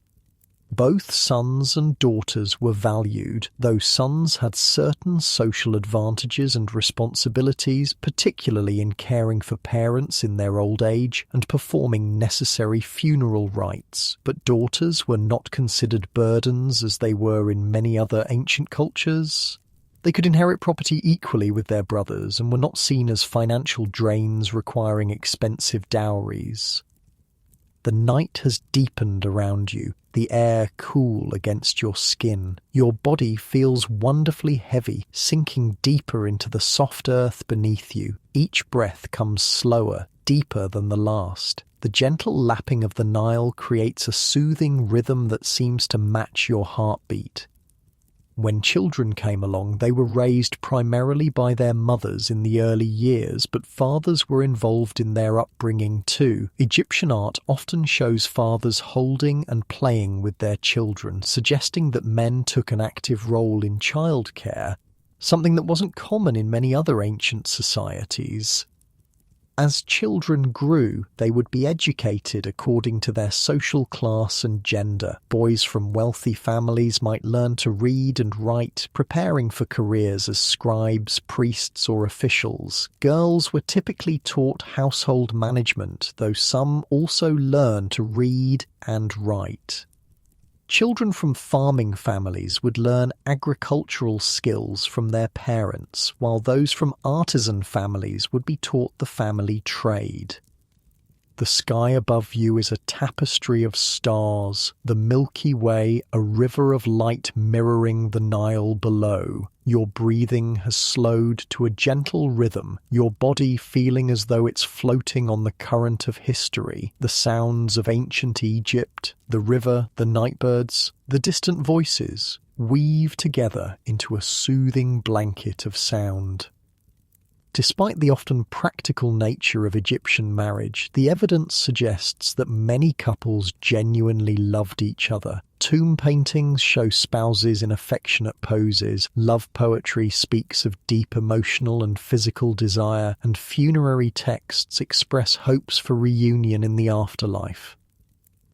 Both sons and daughters were valued, though sons had certain social advantages and responsibilities, particularly in caring for parents in their old age and performing necessary funeral rites. But daughters were not considered burdens as they were in many other ancient cultures. They could inherit property equally with their brothers and were not seen as financial drains requiring expensive dowries. The night has deepened around you, the air cool against your skin. Your body feels wonderfully heavy, sinking deeper into the soft earth beneath you. Each breath comes slower, deeper than the last. The gentle lapping of the Nile creates a soothing rhythm that seems to match your heartbeat. When children came along, they were raised primarily by their mothers in the early years, but fathers were involved in their upbringing too. Egyptian art often shows fathers holding and playing with their children, suggesting that men took an active role in childcare, something that wasn't common in many other ancient societies. As children grew, they would be educated according to their social class and gender. Boys from wealthy families might learn to read and write, preparing for careers as scribes, priests, or officials. Girls were typically taught household management, though some also learned to read and write. Children from farming families would learn agricultural skills from their parents, while those from artisan families would be taught the family trade. The sky above you is a tapestry of stars, the Milky Way a river of light mirroring the Nile below. Your breathing has slowed to a gentle rhythm, your body feeling as though it's floating on the current of history. The sounds of ancient Egypt, the river, the nightbirds, the distant voices, weave together into a soothing blanket of sound. Despite the often practical nature of Egyptian marriage, the evidence suggests that many couples genuinely loved each other. Tomb paintings show spouses in affectionate poses, love poetry speaks of deep emotional and physical desire, and funerary texts express hopes for reunion in the afterlife.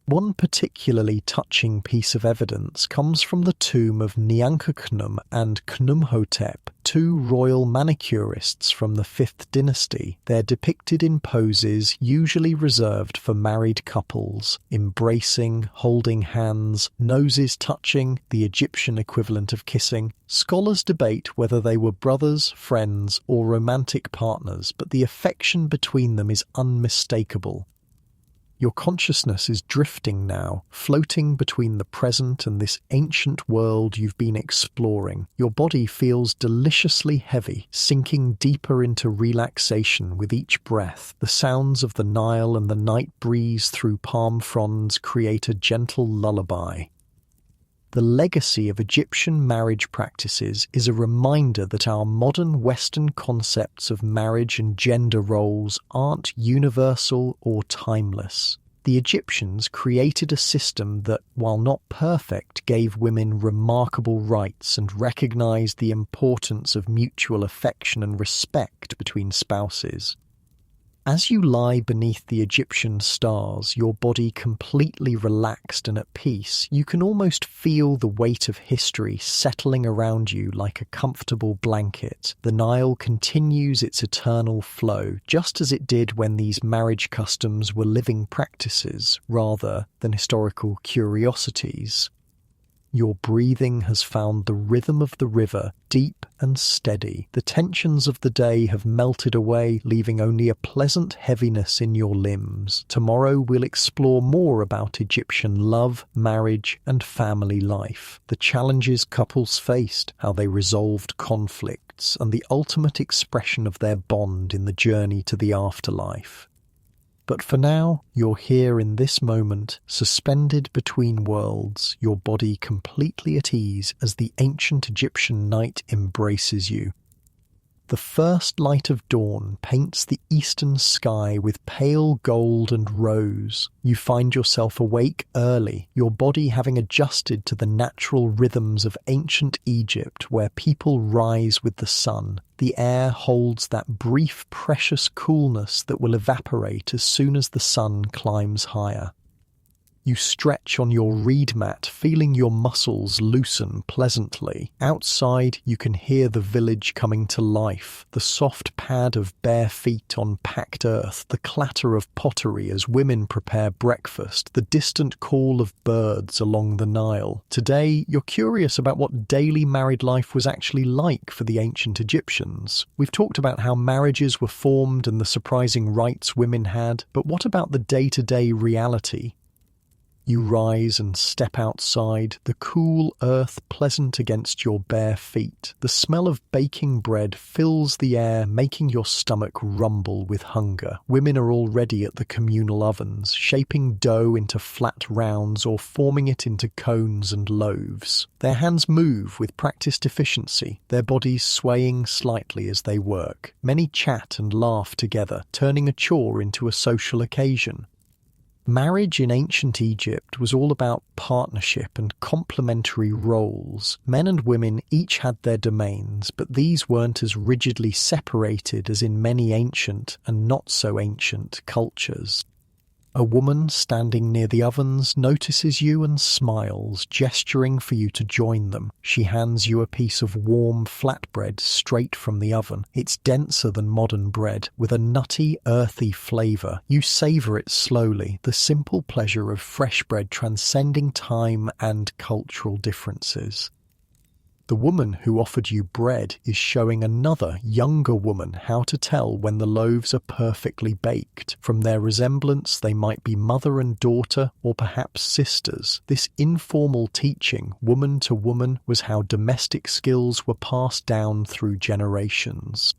One particularly touching piece of evidence comes from the tomb of Nyankakhnum and Khnumhotep, two royal manicurists from the 5th dynasty. They're depicted in poses usually reserved for married couples, embracing, holding hands, noses touching, the Egyptian equivalent of kissing. Scholars debate whether they were brothers, friends, or romantic partners, but the affection between them is unmistakable. Your consciousness is drifting now, floating between the present and this ancient world you've been exploring. Your body feels deliciously heavy, sinking deeper into relaxation with each breath. The sounds of the Nile and the night breeze through palm fronds create a gentle lullaby. The legacy of Egyptian marriage practices is a reminder that our modern Western concepts of marriage and gender roles aren't universal or timeless. The Egyptians created a system that, while not perfect, gave women remarkable rights and recognized the importance of mutual affection and respect between spouses. As you lie beneath the Egyptian stars, your body completely relaxed and at peace, you can almost feel the weight of history settling around you like a comfortable blanket. The Nile continues its eternal flow, just as it did when these marriage customs were living practices rather than historical curiosities. Your breathing has found the rhythm of the river, deep and steady. The tensions of the day have melted away, leaving only a pleasant heaviness in your limbs. Tomorrow we'll explore more about Egyptian love, marriage, and family life, the challenges couples faced, how they resolved conflicts, and the ultimate expression of their bond in the journey to the afterlife. But for now, you're here in this moment, suspended between worlds, your body completely at ease as the ancient Egyptian night embraces you. The first light of dawn paints the eastern sky with pale gold and rose. You find yourself awake early, your body having adjusted to the natural rhythms of ancient Egypt where people rise with the sun. The air holds that brief, precious coolness that will evaporate as soon as the sun climbs higher. You stretch on your reed mat, feeling your muscles loosen pleasantly. Outside, you can hear the village coming to life, the soft pad of bare feet on packed earth, the clatter of pottery as women prepare breakfast, the distant call of birds along the Nile. Today, you're curious about what daily married life was actually like for the ancient Egyptians. We've talked about how marriages were formed and the surprising rights women had, but what about the day-to-day reality? You rise and step outside, the cool earth pleasant against your bare feet. The smell of baking bread fills the air, making your stomach rumble with hunger. Women are already at the communal ovens, shaping dough into flat rounds or forming it into cones and loaves. Their hands move with practiced efficiency, their bodies swaying slightly as they work. Many chat and laugh together, turning a chore into a social occasion. Marriage in ancient Egypt was all about partnership and complementary roles. Men and women each had their domains, but these weren't as rigidly separated as in many ancient and not so ancient cultures. A woman standing near the ovens notices you and smiles, gesturing for you to join them. She hands you a piece of warm flatbread straight from the oven. It's denser than modern bread, with a nutty, earthy flavour. You savour it slowly, the simple pleasure of fresh bread transcending time and cultural differences. The woman who offered you bread is showing another, younger woman how to tell when the loaves are perfectly baked. From their resemblance, they might be mother and daughter, or perhaps sisters. This informal teaching, woman to woman, was how domestic skills were passed down through generations.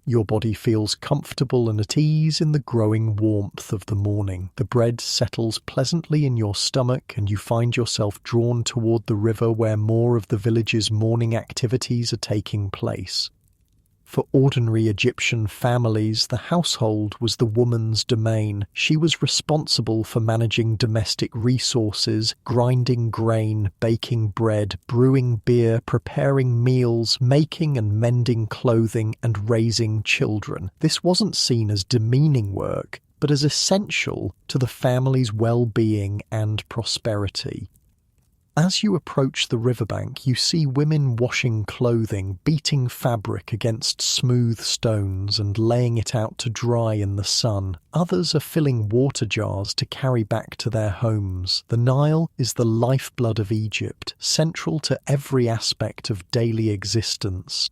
Your body feels comfortable and at ease in the growing warmth of the morning. The bread settles pleasantly in your stomach and you find yourself drawn toward the river where more of the village's morning activities are taking place. For ordinary Egyptian families, the household was the woman's domain. She was responsible for managing domestic resources, grinding grain, baking bread, brewing beer, preparing meals, making and mending clothing, and raising children. This wasn't seen as demeaning work, but as essential to the family's well-being and prosperity. As you approach the riverbank, you see women washing clothing, beating fabric against smooth stones and laying it out to dry in the sun. Others are filling water jars to carry back to their homes. The Nile is the lifeblood of Egypt, central to every aspect of daily existence.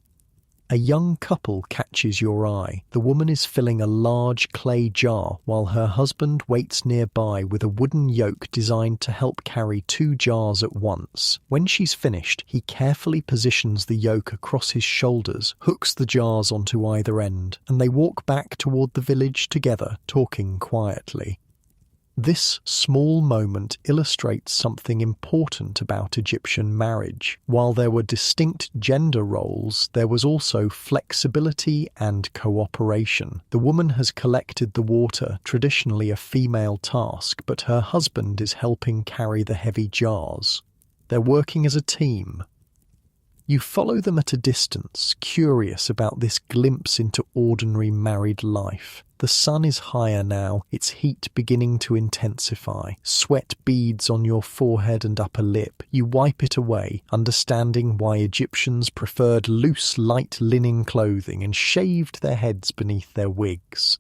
A young couple catches your eye. The woman is filling a large clay jar while her husband waits nearby with a wooden yoke designed to help carry 2 jars at once. When she's finished, he carefully positions the yoke across his shoulders, hooks the jars onto either end, and they walk back toward the village together, talking quietly. This small moment illustrates something important about Egyptian marriage. While there were distinct gender roles, there was also flexibility and cooperation. The woman has collected the water, traditionally a female task, but her husband is helping carry the heavy jars. They're working as a team. You follow them at a distance, curious about this glimpse into ordinary married life. The sun is higher now, its heat beginning to intensify. Sweat beads on your forehead and upper lip. You wipe it away, understanding why Egyptians preferred loose, light linen clothing and shaved their heads beneath their wigs.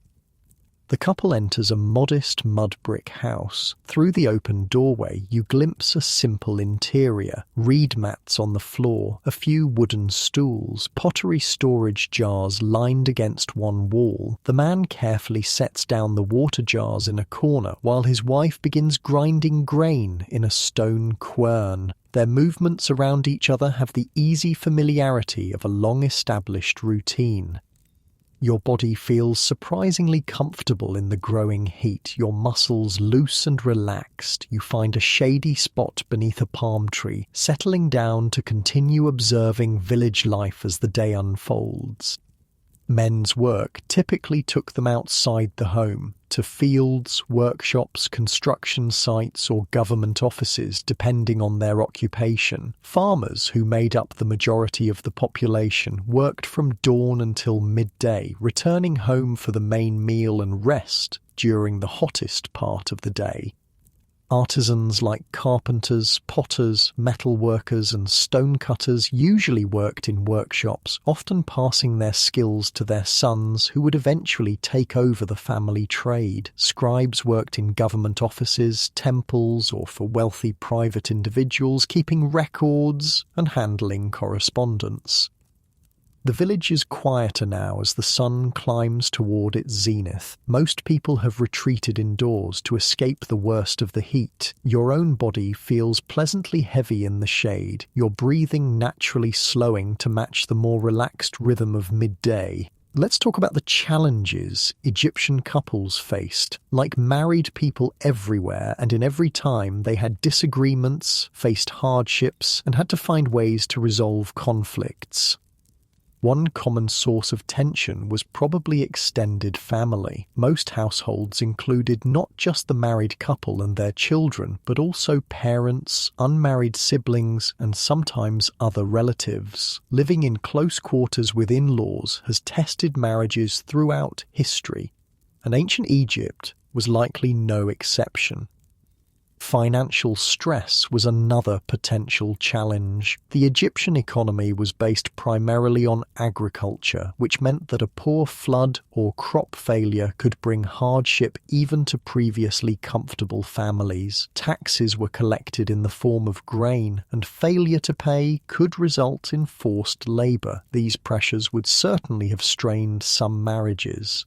The couple enters a modest mud brick house. Through the open doorway, you glimpse a simple interior. Reed mats on the floor, a few wooden stools, pottery storage jars lined against one wall. The man carefully sets down the water jars in a corner while his wife begins grinding grain in a stone quern. Their movements around each other have the easy familiarity of a long-established routine. Your body feels surprisingly comfortable in the growing heat, your muscles loose and relaxed. You find a shady spot beneath a palm tree, settling down to continue observing village life as the day unfolds. Men's work typically took them outside the home, to fields, workshops, construction sites, or government offices, depending on their occupation. Farmers, who made up the majority of the population, worked from dawn until midday, returning home for the main meal and rest during the hottest part of the day. Artisans like carpenters, potters, metalworkers, and stonecutters usually worked in workshops, often passing their skills to their sons, who would eventually take over the family trade. Scribes worked in government offices, temples, or for wealthy private individuals, keeping records and handling correspondence. The village is quieter now as the sun climbs toward its zenith. Most people have retreated indoors to escape the worst of the heat. Your own body feels pleasantly heavy in the shade, your breathing naturally slowing to match the more relaxed rhythm of midday. Let's talk about the challenges Egyptian couples faced. Like married people everywhere and in every time, they had disagreements, faced hardships, and had to find ways to resolve conflicts. One common source of tension was probably extended family. Most households included not just the married couple and their children, but also parents, unmarried siblings, and sometimes other relatives. Living in close quarters with in-laws has tested marriages throughout history, and ancient Egypt was likely no exception. Financial stress was another potential challenge. The Egyptian economy was based primarily on agriculture, which meant that a poor flood or crop failure could bring hardship even to previously comfortable families. Taxes were collected in the form of grain, and failure to pay could result in forced labor. These pressures would certainly have strained some marriages.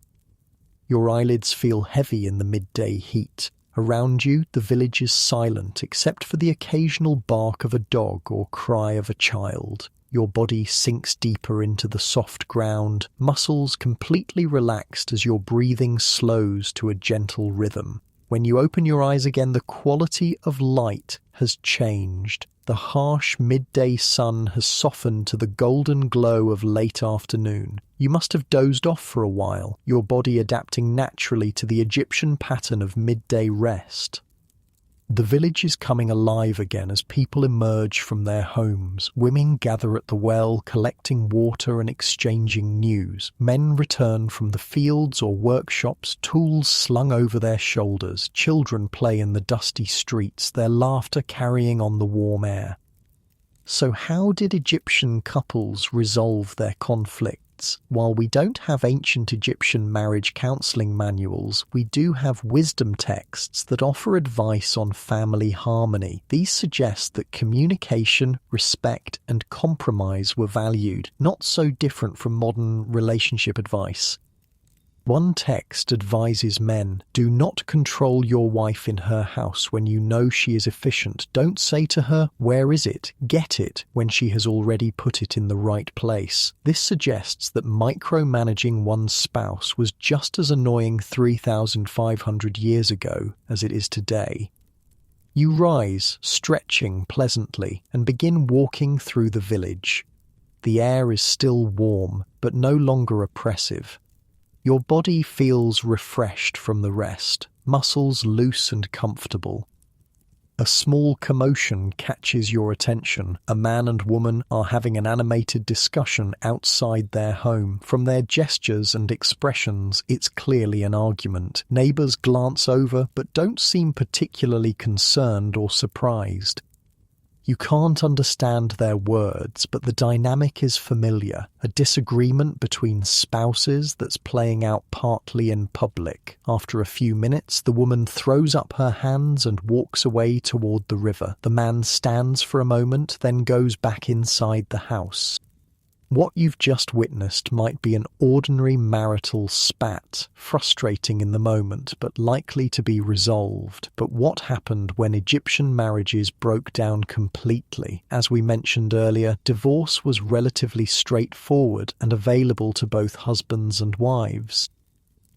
Your eyelids feel heavy in the midday heat. Around you, the village is silent except for the occasional bark of a dog or cry of a child. Your body sinks deeper into the soft ground, muscles completely relaxed as your breathing slows to a gentle rhythm. When you open your eyes again, the quality of light has changed. The harsh midday sun has softened to the golden glow of late afternoon. You must have dozed off for a while, your body adapting naturally to the Egyptian pattern of midday rest. The village is coming alive again as people emerge from their homes. Women gather at the well, collecting water and exchanging news. Men return from the fields or workshops, tools slung over their shoulders. Children play in the dusty streets, their laughter carrying on the warm air. So how did Egyptian couples resolve their conflicts? While we don't have ancient Egyptian marriage counseling manuals, we do have wisdom texts that offer advice on family harmony. These suggest that communication, respect, and compromise were valued, not so different from modern relationship advice. One text advises men, do not control your wife in her house when you know she is efficient. Don't say to her, where is it? Get it, when she has already put it in the right place. This suggests that micromanaging one's spouse was just as annoying 3,500 years ago as it is today. You rise, stretching pleasantly, and begin walking through the village. The air is still warm, but no longer oppressive. Your body feels refreshed from the rest, muscles loose and comfortable. A small commotion catches your attention. A man and woman are having an animated discussion outside their home. From their gestures and expressions, it's clearly an argument. Neighbors glance over but don't seem particularly concerned or surprised. You can't understand their words, but the dynamic is familiar. A disagreement between spouses that's playing out partly in public. After a few minutes, the woman throws up her hands and walks away toward the river. The man stands for a moment, then goes back inside the house. What you've just witnessed might be an ordinary marital spat, frustrating in the moment but likely to be resolved. But what happened when Egyptian marriages broke down completely? As we mentioned earlier, divorce was relatively straightforward and available to both husbands and wives.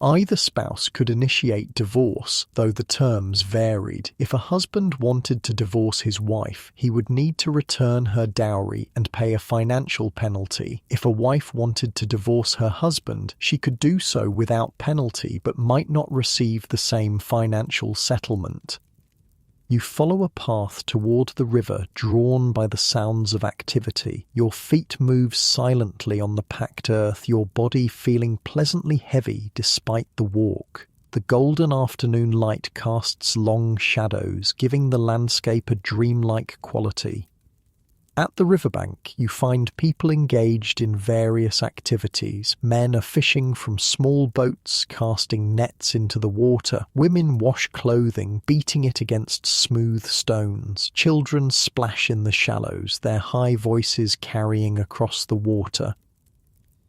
Either spouse could initiate divorce, though the terms varied. If a husband wanted to divorce his wife, he would need to return her dowry and pay a financial penalty. If a wife wanted to divorce her husband, she could do so without penalty but might not receive the same financial settlement. You follow a path toward the river, drawn by the sounds of activity. Your feet move silently on the packed earth, your body feeling pleasantly heavy despite the walk. The golden afternoon light casts long shadows, giving the landscape a dreamlike quality. At the riverbank, you find people engaged in various activities. Men are fishing from small boats, casting nets into the water. Women wash clothing, beating it against smooth stones. Children splash in the shallows, their high voices carrying across the water.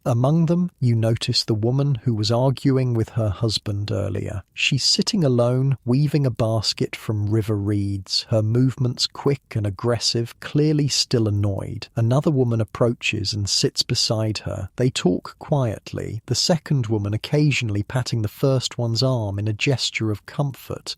Among them, you notice the woman who was arguing with her husband earlier. She's sitting alone, weaving a basket from river reeds, her movements quick and aggressive, clearly still annoyed. Another woman approaches and sits beside her. They talk quietly, the second woman occasionally patting the first one's arm in a gesture of comfort.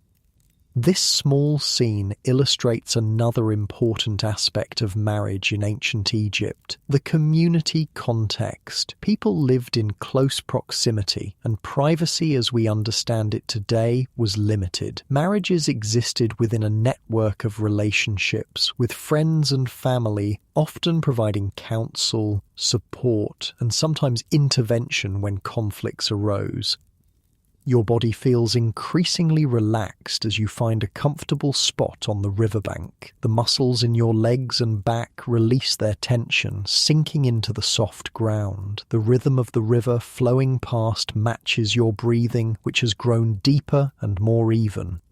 This small scene illustrates another important aspect of marriage in ancient Egypt, the community context. People lived in close proximity, and privacy as we understand it today was limited. Marriages existed within a network of relationships, with friends and family often providing counsel, support, and sometimes intervention when conflicts arose. Your body feels increasingly relaxed as you find a comfortable spot on the riverbank. The muscles in your legs and back release their tension, sinking into the soft ground. The rhythm of the river flowing past matches your breathing, which has grown deeper and more even.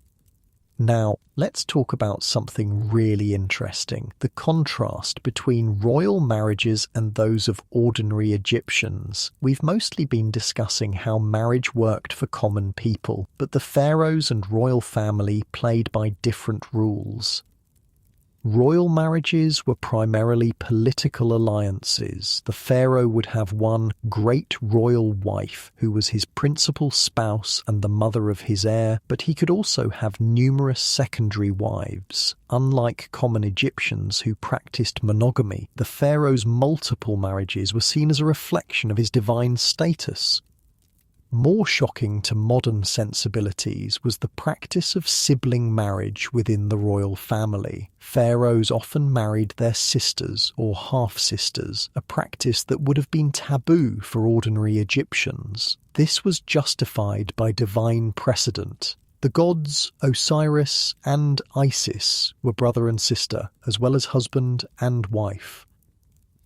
Now, let's talk about something really interesting, the contrast between royal marriages and those of ordinary Egyptians. We've mostly been discussing how marriage worked for common people, but the pharaohs and royal family played by different rules. Royal marriages were primarily political alliances. The pharaoh would have one great royal wife who was his principal spouse and the mother of his heir, but he could also have numerous secondary wives. Unlike common Egyptians who practiced monogamy, the pharaoh's multiple marriages were seen as a reflection of his divine status. More shocking to modern sensibilities was the practice of sibling marriage within the royal family. Pharaohs often married their sisters or half-sisters, a practice that would have been taboo for ordinary Egyptians. This was justified by divine precedent. The gods Osiris and Isis were brother and sister, as well as husband and wife.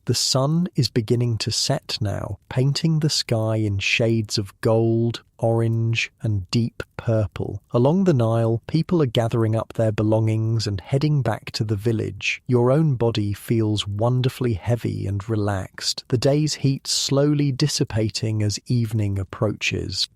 The sun is beginning to set now, painting the sky in shades of gold, orange, and deep purple. Along the Nile, people are gathering up their belongings and heading back to the village. Your own body feels wonderfully heavy and relaxed, the day's heat slowly dissipating as evening approaches.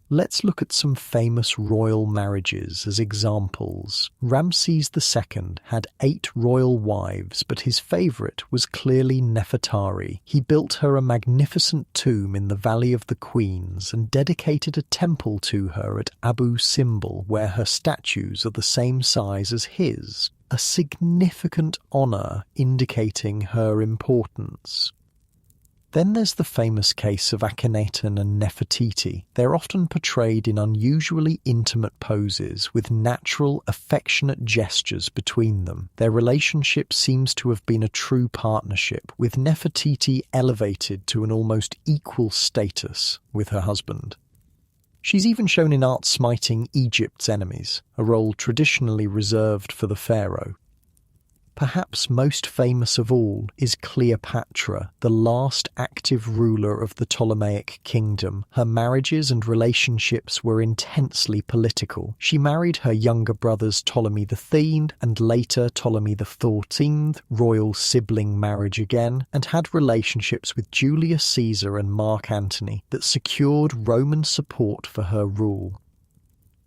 Let's look at some famous royal marriages as examples. Ramses II had 8 royal wives, but his favourite was clearly Nefertari. He built her a magnificent tomb in the Valley of the Queens and dedicated a temple to her at Abu Simbel, where her statues are the same size as his, a significant honour indicating her importance. Then there's the famous case of Akhenaten and Nefertiti. They're often portrayed in unusually intimate poses with natural, affectionate gestures between them. Their relationship seems to have been a true partnership, with Nefertiti elevated to an almost equal status with her husband. She's even shown in art smiting Egypt's enemies, a role traditionally reserved for the pharaoh. Perhaps most famous of all is Cleopatra, the last active ruler of the Ptolemaic kingdom. Her marriages and relationships were intensely political. She married her younger brothers Ptolemy III and later Ptolemy XIV, royal sibling marriage again, and had relationships with Julius Caesar and Mark Antony that secured Roman support for her rule.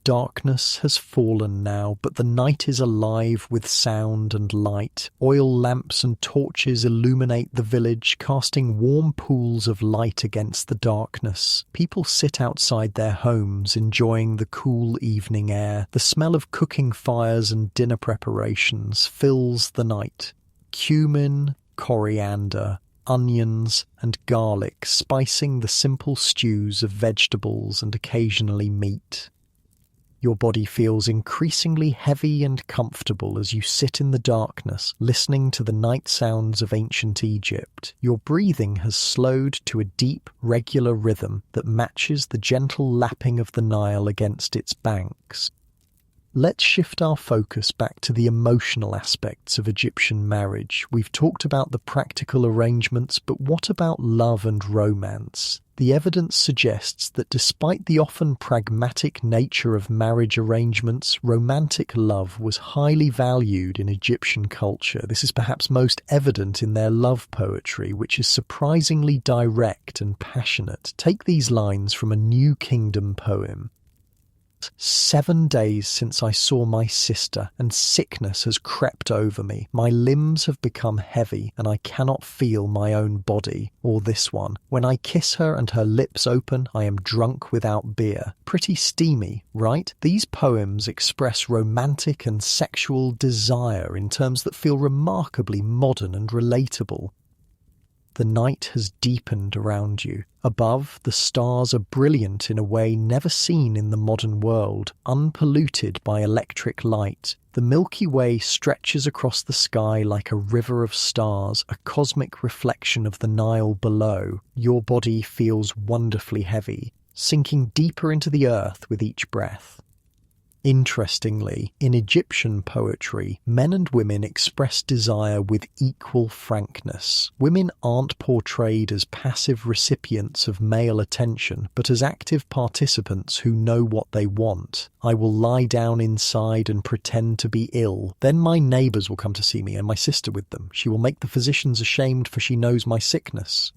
Darkness has fallen now, but the night is alive with sound and light. Oil lamps and torches illuminate the village, casting warm pools of light against the darkness. People sit outside their homes, enjoying the cool evening air. The smell of cooking fires and dinner preparations fills the night. Cumin, coriander, onions, and garlic spicing the simple stews of vegetables and occasionally meat. Your body feels increasingly heavy and comfortable as you sit in the darkness, listening to the night sounds of ancient Egypt. Your breathing has slowed to a deep, regular rhythm that matches the gentle lapping of the Nile against its banks. Let's shift our focus back to the emotional aspects of Egyptian marriage. We've talked about the practical arrangements, but what about love and romance? The evidence suggests that despite the often pragmatic nature of marriage arrangements, romantic love was highly valued in Egyptian culture. This is perhaps most evident in their love poetry, which is surprisingly direct and passionate. Take these lines from a New Kingdom poem. 7 days since I saw my sister, and sickness has crept over me. My limbs have become heavy, and I cannot feel my own body. Or this one. When I kiss her and her lips open, I am drunk without beer. Pretty steamy, right? These poems express romantic and sexual desire in terms that feel remarkably modern and relatable. The night has deepened around you. Above, the stars are brilliant in a way never seen in the modern world, unpolluted by electric light. The Milky Way stretches across the sky like a river of stars, a cosmic reflection of the Nile below. Your body feels wonderfully heavy, sinking deeper into the earth with each breath. Interestingly, in Egyptian poetry, men and women express desire with equal frankness. Women aren't portrayed as passive recipients of male attention, but as active participants who know what they want. I will lie down inside and pretend to be ill. Then my neighbours will come to see me, and my sister with them. She will make the physicians ashamed, for she knows my sickness.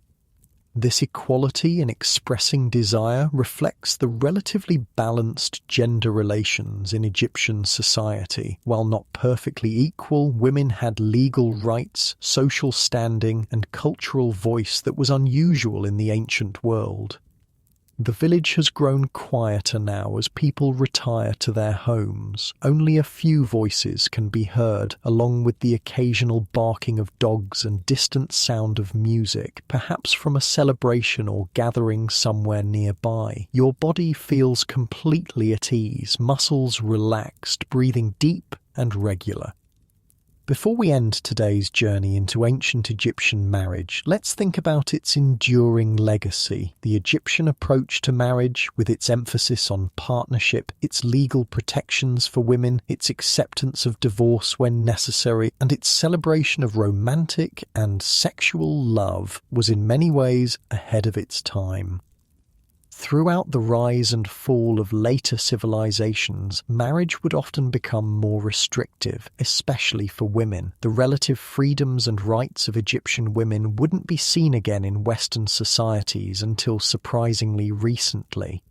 This equality in expressing desire reflects the relatively balanced gender relations in Egyptian society. While not perfectly equal, women had legal rights, social standing, and cultural voice that was unusual in the ancient world. The village has grown quieter now as people retire to their homes. Only a few voices can be heard, along with the occasional barking of dogs and distant sound of music, perhaps from a celebration or gathering somewhere nearby. Your body feels completely at ease, muscles relaxed, breathing deep and regular. Before we end today's journey into ancient Egyptian marriage, let's think about its enduring legacy. The Egyptian approach to marriage, with its emphasis on partnership, its legal protections for women, its acceptance of divorce when necessary, and its celebration of romantic and sexual love, was in many ways ahead of its time. Throughout the rise and fall of later civilizations, marriage would often become more restrictive, especially for women. The relative freedoms and rights of Egyptian women wouldn't be seen again in Western societies until surprisingly recently.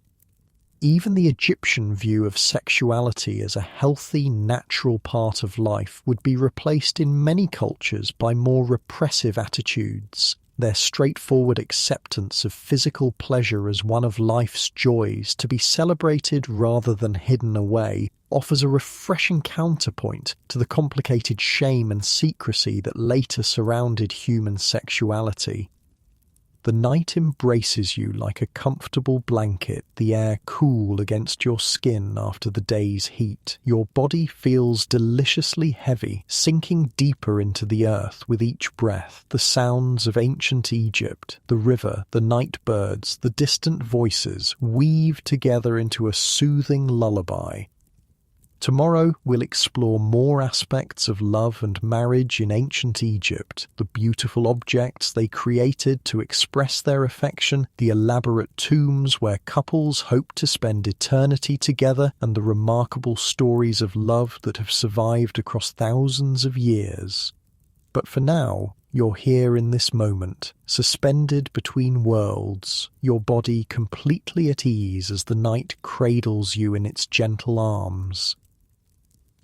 Even the Egyptian view of sexuality as a healthy, natural part of life would be replaced in many cultures by more repressive attitudes. Their straightforward acceptance of physical pleasure as one of life's joys, to be celebrated rather than hidden away, offers a refreshing counterpoint to the complicated shame and secrecy that later surrounded human sexuality. The night embraces you like a comfortable blanket, the air cool against your skin after the day's heat. Your body feels deliciously heavy, sinking deeper into the earth with each breath. The sounds of ancient Egypt, the river, the night birds, the distant voices weave together into a soothing lullaby. Tomorrow we'll explore more aspects of love and marriage in ancient Egypt, the beautiful objects they created to express their affection, the elaborate tombs where couples hope to spend eternity together, and the remarkable stories of love that have survived across thousands of years. But for now, you're here in this moment, suspended between worlds, your body completely at ease as the night cradles you in its gentle arms.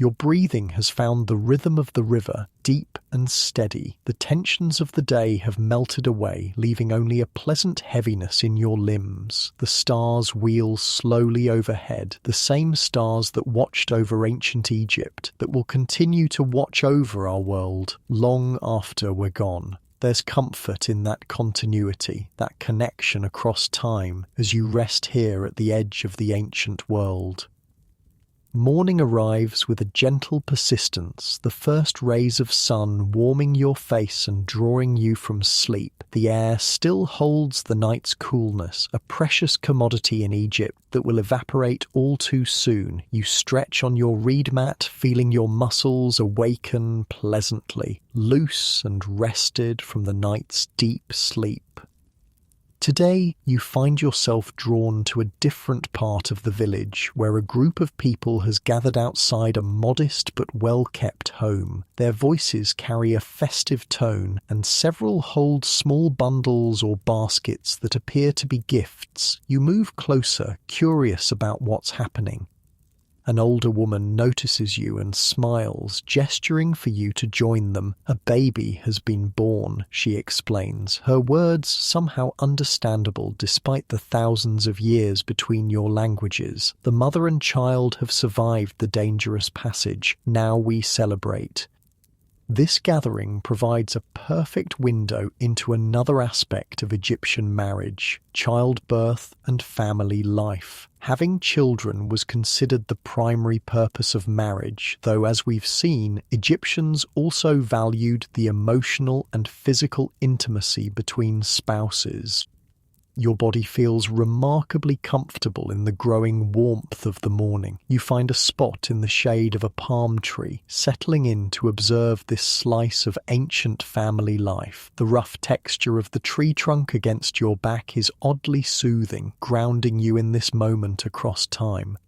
Your breathing has found the rhythm of the river, deep and steady. The tensions of the day have melted away, leaving only a pleasant heaviness in your limbs. The stars wheel slowly overhead, the same stars that watched over ancient Egypt, that will continue to watch over our world long after we're gone. There's comfort in that continuity, that connection across time, as you rest here at the edge of the ancient world. Morning arrives with a gentle persistence, the first rays of sun warming your face and drawing you from sleep. The air still holds the night's coolness, a precious commodity in Egypt that will evaporate all too soon. You stretch on your reed mat, feeling your muscles awaken pleasantly, loose and rested from the night's deep sleep. Today, you find yourself drawn to a different part of the village, where a group of people has gathered outside a modest but well-kept home. Their voices carry a festive tone, and several hold small bundles or baskets that appear to be gifts. You move closer, curious about what's happening. An older woman notices you and smiles, gesturing for you to join them. A baby has been born, she explains, her words somehow understandable despite the thousands of years between your languages. The mother and child have survived the dangerous passage. Now we celebrate. This gathering provides a perfect window into another aspect of Egyptian marriage, childbirth and family life. Having children was considered the primary purpose of marriage, though as we've seen, Egyptians also valued the emotional and physical intimacy between spouses. Your body feels remarkably comfortable in the growing warmth of the morning. You find a spot in the shade of a palm tree, settling in to observe this slice of ancient family life. The rough texture of the tree trunk against your back is oddly soothing, grounding you in this moment across time.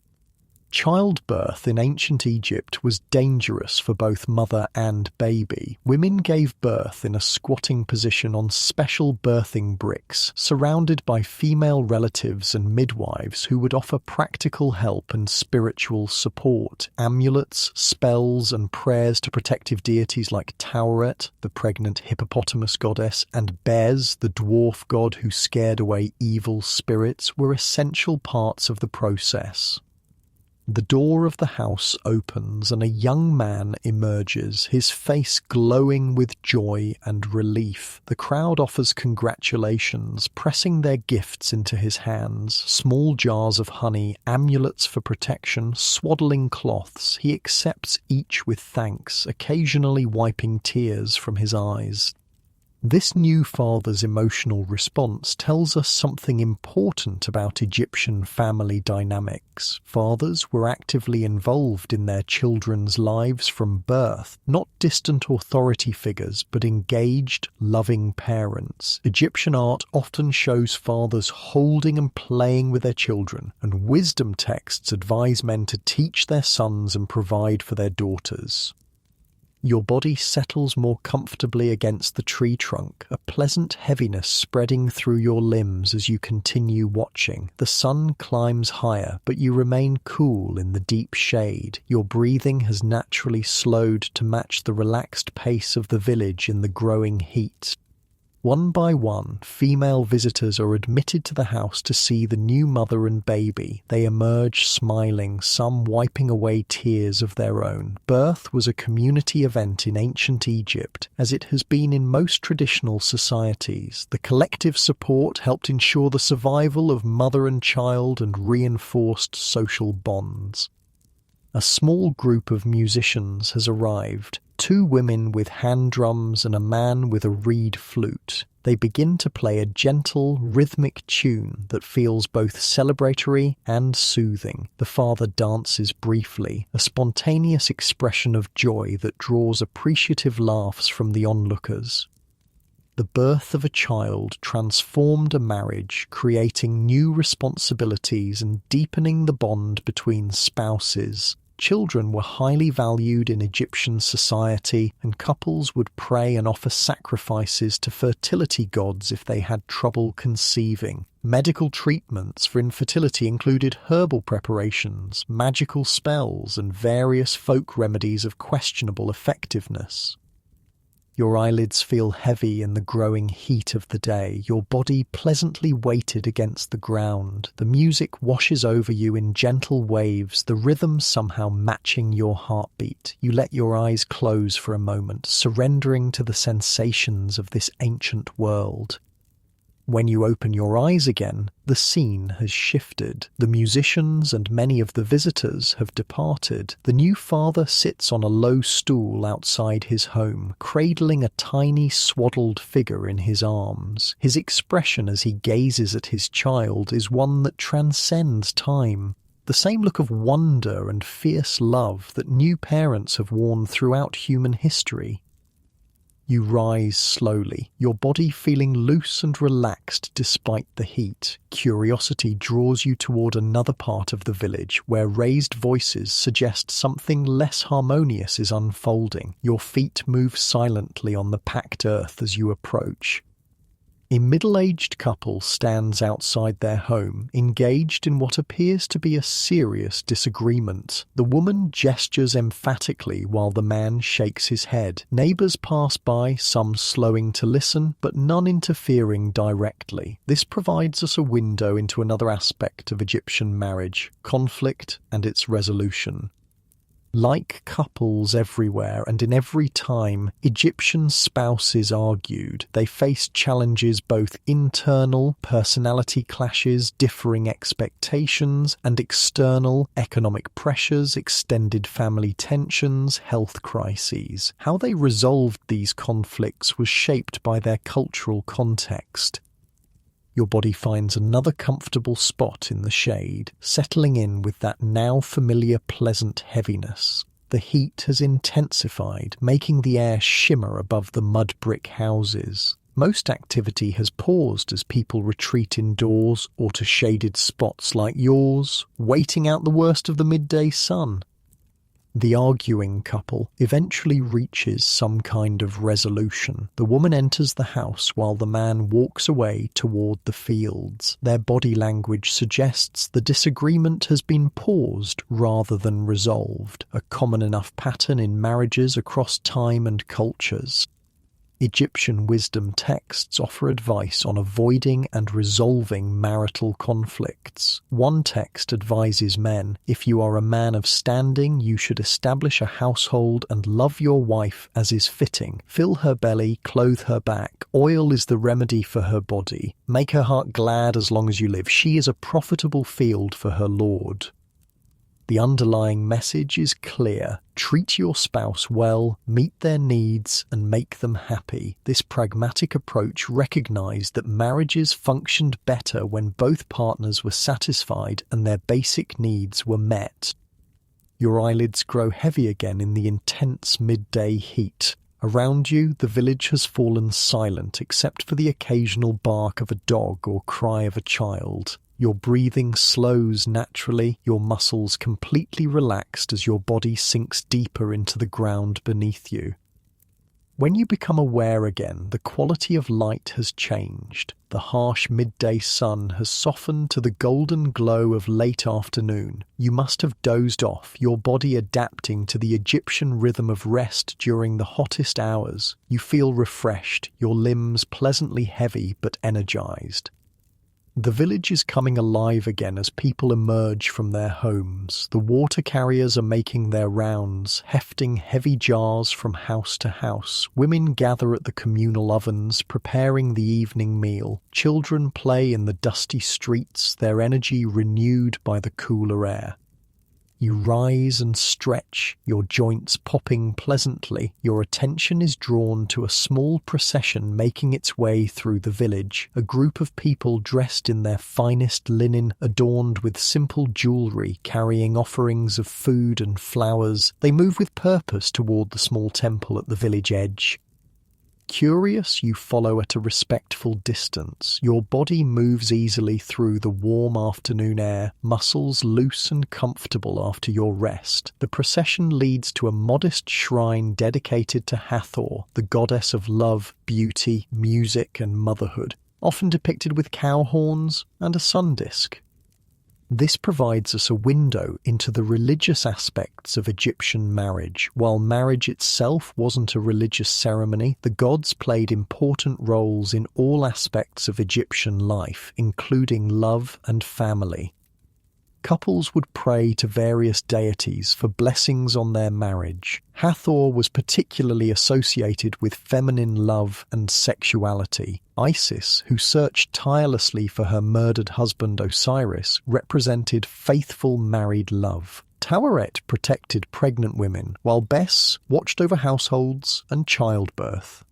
Childbirth in ancient Egypt was dangerous for both mother and baby. Women gave birth in a squatting position on special birthing bricks, surrounded by female relatives and midwives who would offer practical help and spiritual support. Amulets, spells, and prayers to protective deities like Tauret, the pregnant hippopotamus goddess, and Bez, the dwarf god who scared away evil spirits, were essential parts of the process. The door of the house opens and a young man emerges, his face glowing with joy and relief. The crowd offers congratulations, pressing their gifts into his hands: small jars of honey, amulets for protection, swaddling cloths. He accepts each with thanks, occasionally wiping tears from his eyes. This new father's emotional response tells us something important about Egyptian family dynamics. Fathers were actively involved in their children's lives from birth, not distant authority figures, but engaged, loving parents. Egyptian art often shows fathers holding and playing with their children, and wisdom texts advise men to teach their sons and provide for their daughters. Your body settles more comfortably against the tree trunk, a pleasant heaviness spreading through your limbs as you continue watching. The sun climbs higher, but you remain cool in the deep shade. Your breathing has naturally slowed to match the relaxed pace of the village in the growing heat. One by one, female visitors are admitted to the house to see the new mother and baby. They emerge smiling, some wiping away tears of their own. Birth was a community event in ancient Egypt, as it has been in most traditional societies. The collective support helped ensure the survival of mother and child and reinforced social bonds. A small group of musicians has arrived. 2 women with hand drums and a man with a reed flute. They begin to play a gentle, rhythmic tune that feels both celebratory and soothing. The father dances briefly, a spontaneous expression of joy that draws appreciative laughs from the onlookers. The birth of a child transformed a marriage, creating new responsibilities and deepening the bond between spouses. Children were highly valued in Egyptian society, and couples would pray and offer sacrifices to fertility gods if they had trouble conceiving. Medical treatments for infertility included herbal preparations, magical spells, and various folk remedies of questionable effectiveness. Your eyelids feel heavy in the growing heat of the day, your body pleasantly weighted against the ground. The music washes over you in gentle waves, the rhythm somehow matching your heartbeat. You let your eyes close for a moment, surrendering to the sensations of this ancient world. When you open your eyes again, the scene has shifted. The musicians and many of the visitors have departed. The new father sits on a low stool outside his home, cradling a tiny swaddled figure in his arms. His expression as he gazes at his child is one that transcends time. The same look of wonder and fierce love that new parents have worn throughout human history. You rise slowly, your body feeling loose and relaxed despite the heat. Curiosity draws you toward another part of the village, where raised voices suggest something less harmonious is unfolding. Your feet move silently on the packed earth as you approach. A middle-aged couple stands outside their home, engaged in what appears to be a serious disagreement. The woman gestures emphatically while the man shakes his head. Neighbours pass by, some slowing to listen, but none interfering directly. This provides us a window into another aspect of Egyptian marriage: conflict and its resolution. Like couples everywhere and in every time, Egyptian spouses argued. They faced challenges both internal, personality clashes, differing expectations, and external, economic pressures, extended family tensions, health crises. How they resolved these conflicts was shaped by their cultural context. Your body finds another comfortable spot in the shade, settling in with that now familiar pleasant heaviness. The heat has intensified, making the air shimmer above the mud brick houses. Most activity has paused as people retreat indoors or to shaded spots like yours, waiting out the worst of the midday sun. The arguing couple eventually reaches some kind of resolution. The woman enters the house while the man walks away toward the fields. Their body language suggests the disagreement has been paused rather than resolved, a common enough pattern in marriages across time and cultures. Egyptian wisdom texts offer advice on avoiding and resolving marital conflicts. One text advises men, if you are a man of standing, you should establish a household and love your wife as is fitting. Fill her belly, clothe her back. Oil is the remedy for her body. Make her heart glad as long as you live. She is a profitable field for her lord. The underlying message is clear. Treat your spouse well, meet their needs, and make them happy. This pragmatic approach recognized that marriages functioned better when both partners were satisfied and their basic needs were met. Your eyelids grow heavy again in the intense midday heat. Around you, the village has fallen silent except for the occasional bark of a dog or cry of a child. Your breathing slows naturally, your muscles completely relaxed as your body sinks deeper into the ground beneath you. When you become aware again, the quality of light has changed. The harsh midday sun has softened to the golden glow of late afternoon. You must have dozed off, your body adapting to the Egyptian rhythm of rest during the hottest hours. You feel refreshed, your limbs pleasantly heavy but energized. The village is coming alive again as people emerge from their homes. The water carriers are making their rounds, hefting heavy jars from house to house. Women gather at the communal ovens, preparing the evening meal. Children play in the dusty streets, their energy renewed by the cooler air. You rise and stretch, your joints popping pleasantly. Your attention is drawn to a small procession making its way through the village. A group of people dressed in their finest linen, adorned with simple jewelry, carrying offerings of food and flowers. They move with purpose toward the small temple at the village edge. Curious, you follow at a respectful distance. Your body moves easily through the warm afternoon air, muscles loose and comfortable after your rest. The procession leads to a modest shrine dedicated to Hathor, the goddess of love, beauty, music, and motherhood, often depicted with cow horns and a sun disk. This provides us a window into the religious aspects of Egyptian marriage. While marriage itself wasn't a religious ceremony, the gods played important roles in all aspects of Egyptian life, including love and family. Couples would pray to various deities for blessings on their marriage. Hathor was particularly associated with feminine love and sexuality. Isis, who searched tirelessly for her murdered husband Osiris, represented faithful married love. Taweret protected pregnant women, while Bes watched over households and childbirth.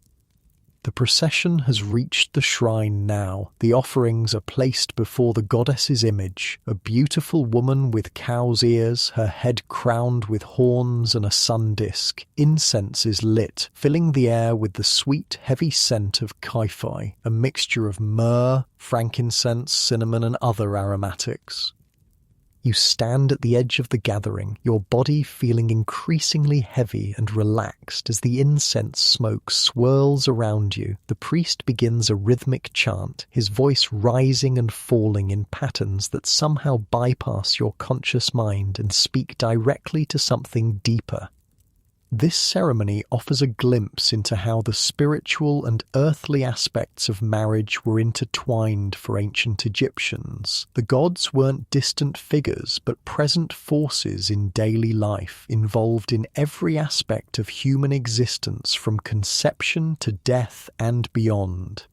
The procession has reached the shrine now. The offerings are placed before the goddess's image, a beautiful woman with cow's ears, her head crowned with horns and a sun disk. Incense is lit, filling the air with the sweet, heavy scent of kaifi, a mixture of myrrh, frankincense, cinnamon, and other aromatics. You stand at the edge of the gathering, your body feeling increasingly heavy and relaxed as the incense smoke swirls around you. The priest begins a rhythmic chant, his voice rising and falling in patterns that somehow bypass your conscious mind and speak directly to something deeper. This ceremony offers a glimpse into how the spiritual and earthly aspects of marriage were intertwined for ancient Egyptians. The gods weren't distant figures, but present forces in daily life, involved in every aspect of human existence from conception to death and beyond.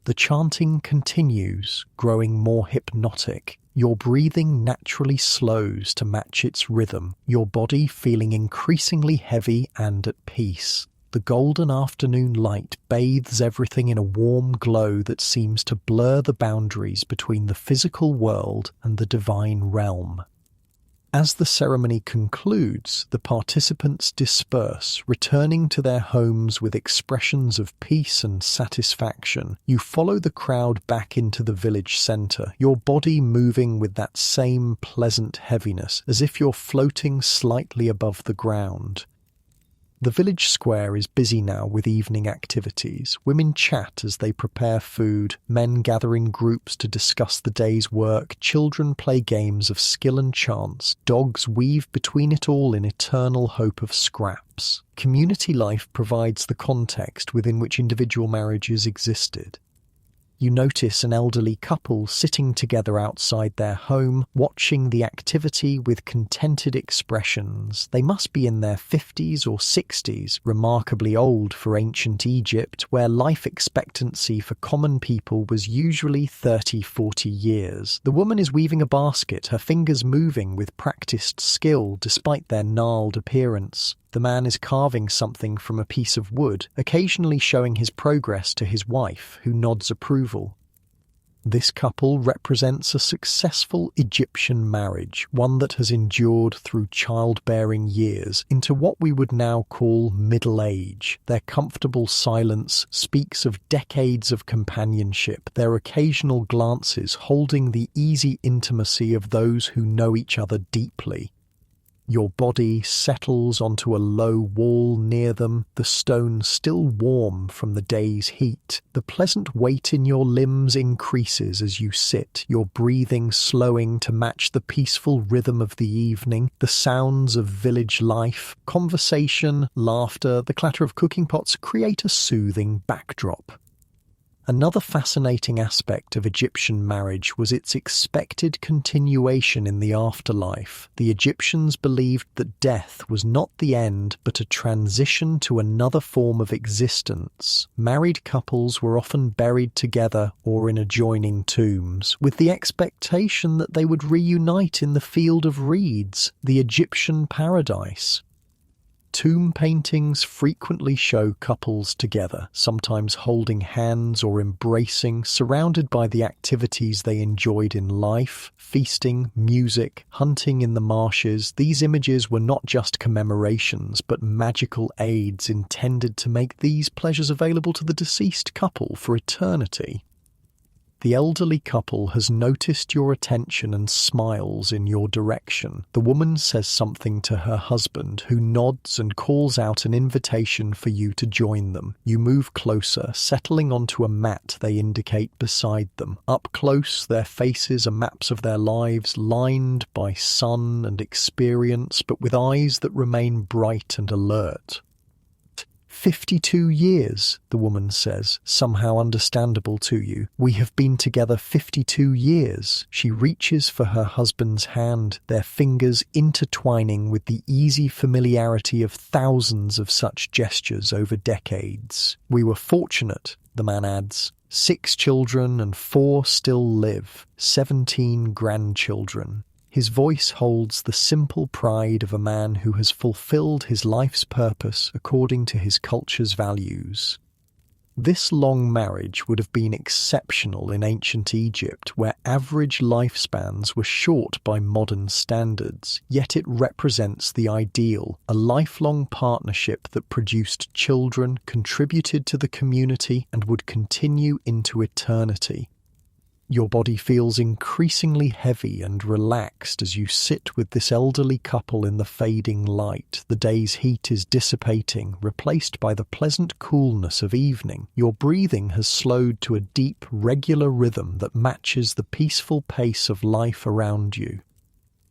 The chanting continues, growing more hypnotic. Your breathing naturally slows to match its rhythm, your body feeling increasingly heavy and at peace. The golden afternoon light bathes everything in a warm glow that seems to blur the boundaries between the physical world and the divine realm. As the ceremony concludes, the participants disperse, returning to their homes with expressions of peace and satisfaction. You follow the crowd back into the village centre, your body moving with that same pleasant heaviness, as if you're floating slightly above the ground. The village square is busy now with evening activities. Women chat as they prepare food, men gather in groups to discuss the day's work, children play games of skill and chance, dogs weave between it all in eternal hope of scraps. Community life provides the context within which individual marriages existed. You notice an elderly couple sitting together outside their home, watching the activity with contented expressions. They must be in their 50s or 60s, remarkably old for ancient Egypt, where life expectancy for common people was usually 30-40 years. The woman is weaving a basket, her fingers moving with practiced skill despite their gnarled appearance. The man is carving something from a piece of wood, occasionally showing his progress to his wife, who nods approval. This couple represents a successful Egyptian marriage, one that has endured through childbearing years into what we would now call middle age. Their comfortable silence speaks of decades of companionship, their occasional glances holding the easy intimacy of those who know each other deeply. Your body settles onto a low wall near them, the stone still warm from the day's heat. The pleasant weight in your limbs increases as you sit, your breathing slowing to match the peaceful rhythm of the evening. The sounds of village life, conversation, laughter, the clatter of cooking pots create a soothing backdrop. Another fascinating aspect of Egyptian marriage was its expected continuation in the afterlife. The Egyptians believed that death was not the end, but a transition to another form of existence. Married couples were often buried together or in adjoining tombs, with the expectation that they would reunite in the field of reeds, the Egyptian paradise. Tomb paintings frequently show couples together, sometimes holding hands or embracing, surrounded by the activities they enjoyed in life, feasting, music, hunting in the marshes. These images were not just commemorations, but magical aids intended to make these pleasures available to the deceased couple for eternity. The elderly couple has noticed your attention and smiles in your direction. The woman says something to her husband, who nods and calls out an invitation for you to join them. You move closer, settling onto a mat they indicate beside them. Up close, their faces are maps of their lives, lined by sun and experience, but with eyes that remain bright and alert. 52 years, the woman says, somehow understandable to you. We have been together 52 years. She reaches for her husband's hand, their fingers intertwining with the easy familiarity of thousands of such gestures over decades. We were fortunate, the man adds. 6 children and 4 still live, 17 grandchildren. His voice holds the simple pride of a man who has fulfilled his life's purpose according to his culture's values. This long marriage would have been exceptional in ancient Egypt, where average lifespans were short by modern standards, yet it represents the ideal, a lifelong partnership that produced children, contributed to the community, and would continue into eternity. Your body feels increasingly heavy and relaxed as you sit with this elderly couple in the fading light. The day's heat is dissipating, replaced by the pleasant coolness of evening. Your breathing has slowed to a deep, regular rhythm that matches the peaceful pace of life around you.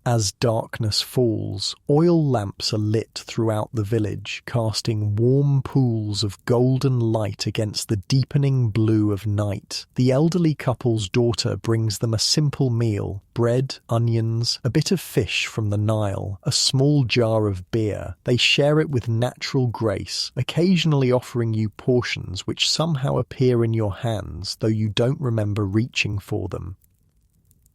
As darkness falls, oil lamps are lit throughout the village, casting warm pools of golden light against the deepening blue of night. The elderly couple's daughter brings them a simple meal: bread, onions, a bit of fish from the Nile, a small jar of beer. They share it with natural grace, occasionally offering you portions which somehow appear in your hands, though you don't remember reaching for them.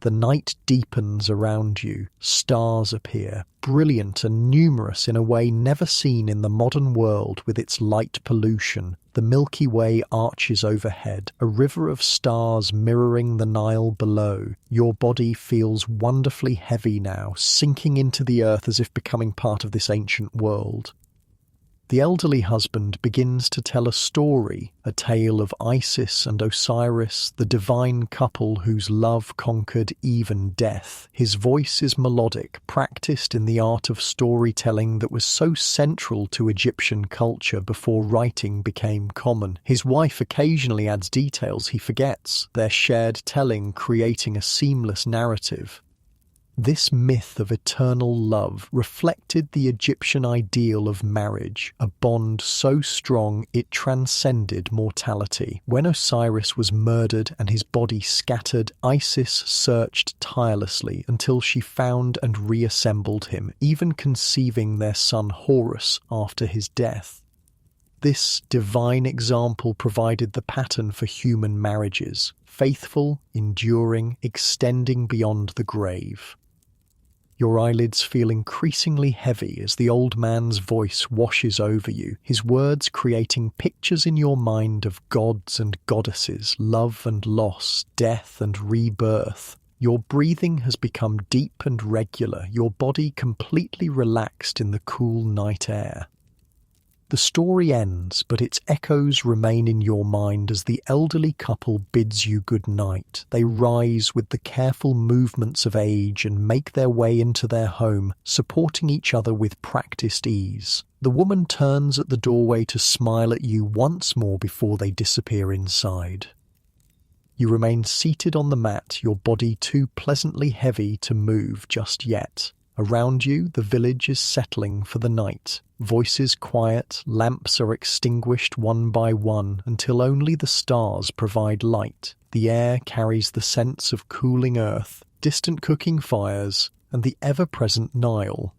The night deepens around you. Stars appear, brilliant and numerous in a way never seen in the modern world with its light pollution. The Milky Way arches overhead, a river of stars mirroring the Nile below. Your body feels wonderfully heavy now, sinking into the earth as if becoming part of this ancient world. The elderly husband begins to tell a story, a tale of Isis and Osiris, the divine couple whose love conquered even death. His voice is melodic, practiced in the art of storytelling that was so central to Egyptian culture before writing became common. His wife occasionally adds details he forgets, their shared telling creating a seamless narrative. This myth of eternal love reflected the Egyptian ideal of marriage, a bond so strong it transcended mortality. When Osiris was murdered and his body scattered, Isis searched tirelessly until she found and reassembled him, even conceiving their son Horus after his death. This divine example provided the pattern for human marriages, faithful, enduring, extending beyond the grave. Your eyelids feel increasingly heavy as the old man's voice washes over you, his words creating pictures in your mind of gods and goddesses, love and loss, death and rebirth. Your breathing has become deep and regular, your body completely relaxed in the cool night air. The story ends, but its echoes remain in your mind as the elderly couple bids you good night. They rise with the careful movements of age and make their way into their home, supporting each other with practiced ease. The woman turns at the doorway to smile at you once more before they disappear inside. You remain seated on the mat, your body too pleasantly heavy to move just yet. Around you, the village is settling for the night. Voices quiet, lamps are extinguished one by one until only the stars provide light. The air carries the sense of cooling earth, distant cooking fires, and the ever-present Nile.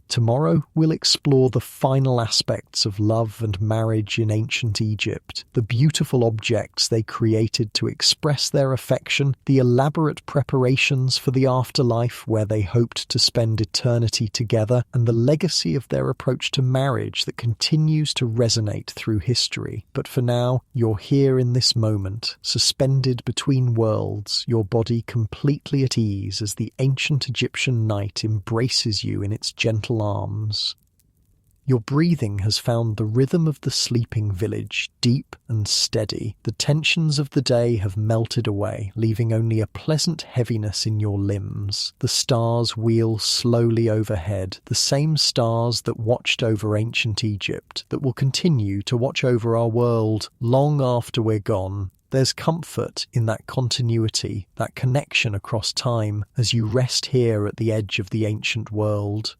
Tomorrow we'll explore the final aspects of love and marriage in ancient Egypt, the beautiful objects they created to express their affection, the elaborate preparations for the afterlife where they hoped to spend eternity together, and the legacy of their approach to marriage that continues to resonate through history. But for now, you're here in this moment, suspended between worlds, your body completely at ease as the ancient Egyptian night embraces you in its gentle arms. Your breathing has found the rhythm of the sleeping village, deep and steady. The tensions of the day have melted away, leaving only a pleasant heaviness in your limbs. The stars wheel slowly overhead, the same stars that watched over ancient Egypt, that will continue to watch over our world long after we're gone. There's comfort in that continuity, that connection across time, as you rest here at the edge of the ancient world.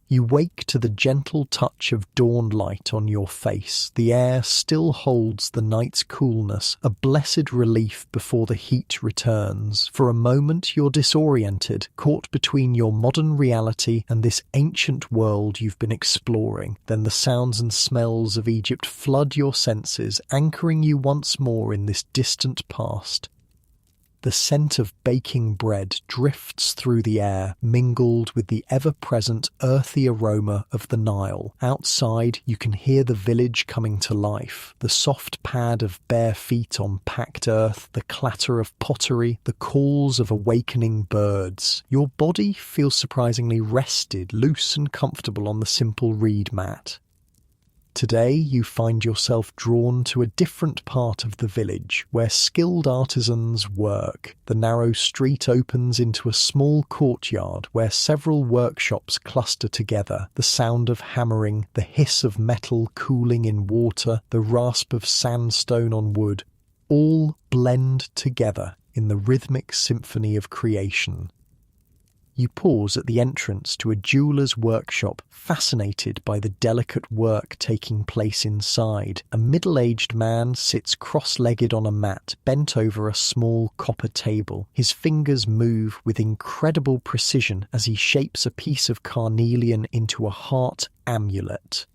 You wake to the gentle touch of dawn light on your face. The air still holds the night's coolness, a blessed relief before the heat returns. For a moment you're disoriented, caught between your modern reality and this ancient world you've been exploring. Then the sounds and smells of Egypt flood your senses, anchoring you once more in this distant past. The scent of baking bread drifts through the air, mingled with the ever-present earthy aroma of the Nile. Outside, you can hear the village coming to life. The soft pad of bare feet on packed earth, the clatter of pottery, the calls of awakening birds. Your body feels surprisingly rested, loose and comfortable on the simple reed mat. Today you find yourself drawn to a different part of the village, where skilled artisans work. The narrow street opens into a small courtyard where several workshops cluster together. The sound of hammering, the hiss of metal cooling in water, the rasp of sandstone on wood, all blend together in the rhythmic symphony of creation. You pause at the entrance to a jeweller's workshop, fascinated by the delicate work taking place inside. A middle-aged man sits cross-legged on a mat, bent over a small copper table. His fingers move with incredible precision as he shapes a piece of carnelian into a heart amulet.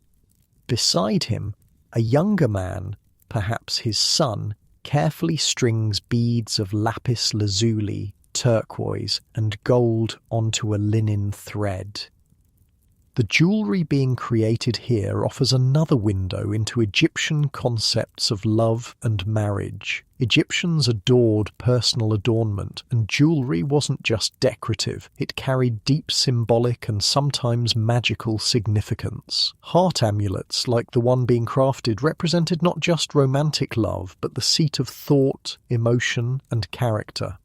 Beside him, a younger man, perhaps his son, carefully strings beads of lapis lazuli, turquoise, and gold onto a linen thread. The jewelry being created here offers another window into Egyptian concepts of love and marriage. Egyptians adored personal adornment, and jewelry wasn't just decorative, it carried deep symbolic and sometimes magical significance. Heart amulets, like the one being crafted, represented not just romantic love, but the seat of thought, emotion, and character.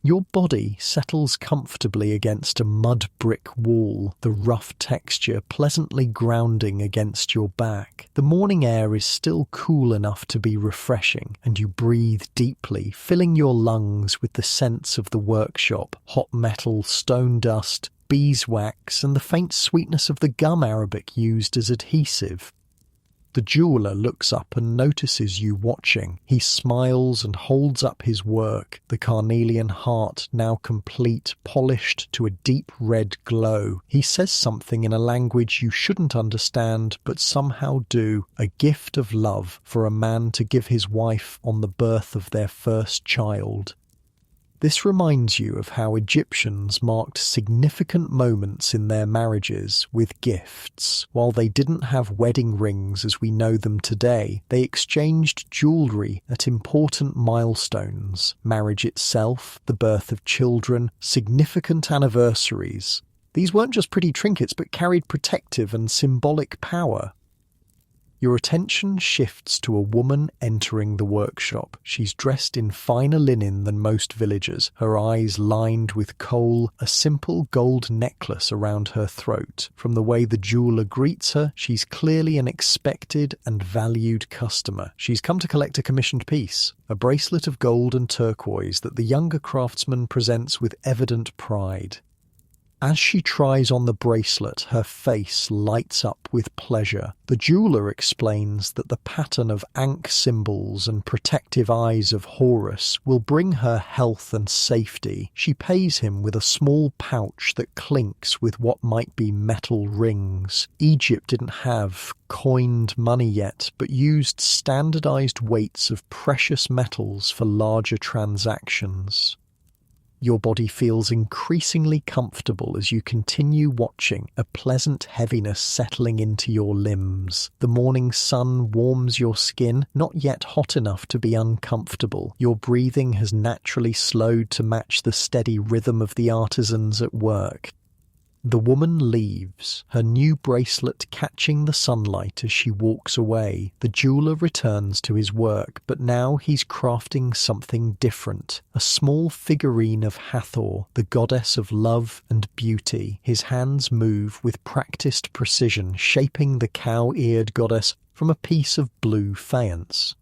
Your body settles comfortably against a mud brick wall, the rough texture pleasantly grounding against your back. The morning air is still cool enough to be refreshing, and you breathe deeply, filling your lungs with the scents of the workshop, hot metal, stone dust, beeswax, and the faint sweetness of the gum arabic used as adhesive. The jeweller looks up and notices you watching. He smiles and holds up his work, the carnelian heart now complete, polished to a deep red glow. He says something in a language you shouldn't understand, but somehow do, a gift of love for a man to give his wife on the birth of their first child. This reminds you of how Egyptians marked significant moments in their marriages with gifts. While they didn't have wedding rings as we know them today, they exchanged jewelry at important milestones, marriage itself, the birth of children, significant anniversaries. These weren't just pretty trinkets but carried protective and symbolic power. Your attention shifts to a woman entering the workshop. She's dressed in finer linen than most villagers, her eyes lined with kohl, a simple gold necklace around her throat. From the way the jeweller greets her, she's clearly an expected and valued customer. She's come to collect a commissioned piece, a bracelet of gold and turquoise that the younger craftsman presents with evident pride. As she tries on the bracelet, her face lights up with pleasure. The jeweller explains that the pattern of Ankh symbols and protective eyes of Horus will bring her health and safety. She pays him with a small pouch that clinks with what might be metal rings. Egypt didn't have coined money yet, but used standardized weights of precious metals for larger transactions. Your body feels increasingly comfortable as you continue watching, a pleasant heaviness settling into your limbs. The morning sun warms your skin, not yet hot enough to be uncomfortable. Your breathing has naturally slowed to match the steady rhythm of the artisans at work. The woman leaves, her new bracelet catching the sunlight as she walks away. The jeweller returns to his work, but now he's crafting something different. A small figurine of Hathor, the goddess of love and beauty. His hands move with practiced precision, shaping the cow-eared goddess from a piece of blue faience.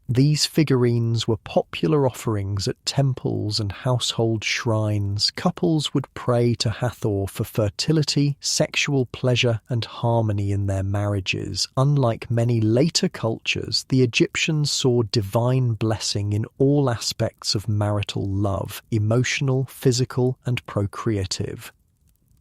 These figurines were popular offerings at temples and household shrines. Couples would pray to Hathor for fertility, sexual pleasure, and harmony in their marriages. Unlike many later cultures, the Egyptians saw divine blessing in all aspects of marital love, emotional, physical, and procreative.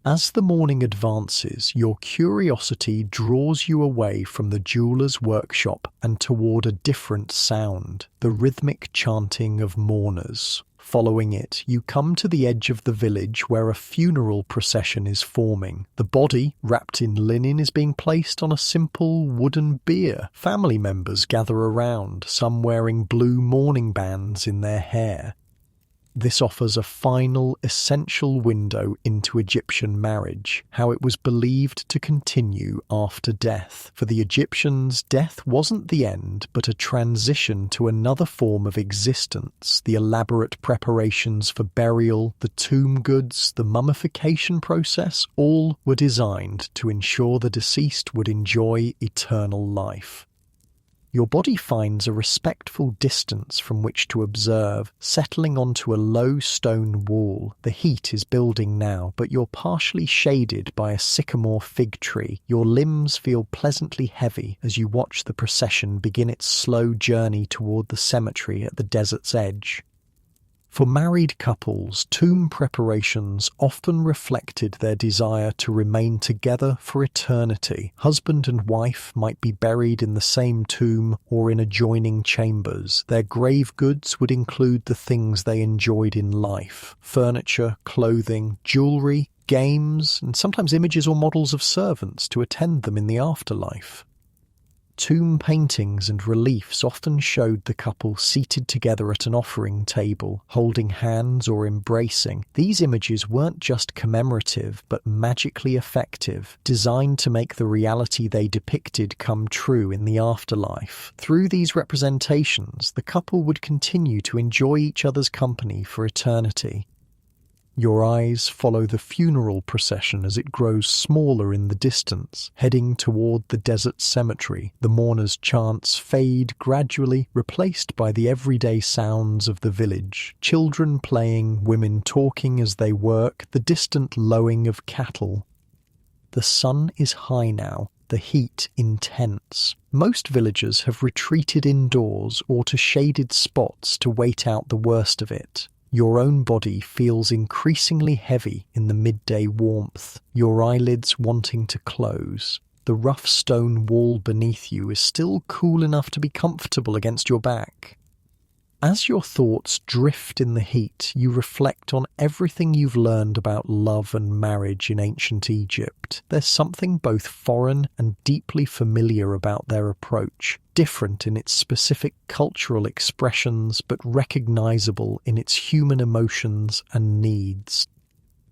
As the morning advances, your curiosity draws you away from the jeweller's workshop and toward a different sound, the rhythmic chanting of mourners. Following it, you come to the edge of the village where a funeral procession is forming. The body, wrapped in linen, is being placed on a simple wooden bier. Family members gather around, some wearing blue mourning bands in their hair. This offers a final, essential window into Egyptian marriage, how it was believed to continue after death. For the Egyptians, death wasn't the end, but a transition to another form of existence. The elaborate preparations for burial, the tomb goods, the mummification process, all were designed to ensure the deceased would enjoy eternal life. Your body finds a respectful distance from which to observe, settling onto a low stone wall. The heat is building now, but you're partially shaded by a sycamore fig tree. Your limbs feel pleasantly heavy as you watch the procession begin its slow journey toward the cemetery at the desert's edge. For married couples, tomb preparations often reflected their desire to remain together for eternity. Husband and wife might be buried in the same tomb or in adjoining chambers. Their grave goods would include the things they enjoyed in life: furniture, clothing, jewelry, games, and sometimes images or models of servants to attend them in the afterlife. Tomb paintings and reliefs often showed the couple seated together at an offering table, holding hands or embracing. These images weren't just commemorative, but magically effective, designed to make the reality they depicted come true in the afterlife. Through these representations, the couple would continue to enjoy each other's company for eternity. Your eyes follow the funeral procession as it grows smaller in the distance, heading toward the desert cemetery. The mourners' chants fade gradually, replaced by the everyday sounds of the village. Children playing, women talking as they work, the distant lowing of cattle. The sun is high now, the heat intense. Most villagers have retreated indoors or to shaded spots to wait out the worst of it. Your own body feels increasingly heavy in the midday warmth, your eyelids wanting to close. The rough stone wall beneath you is still cool enough to be comfortable against your back. As your thoughts drift in the heat, you reflect on everything you've learned about love and marriage in ancient Egypt. There's something both foreign and deeply familiar about their approach, different in its specific cultural expressions, but recognizable in its human emotions and needs.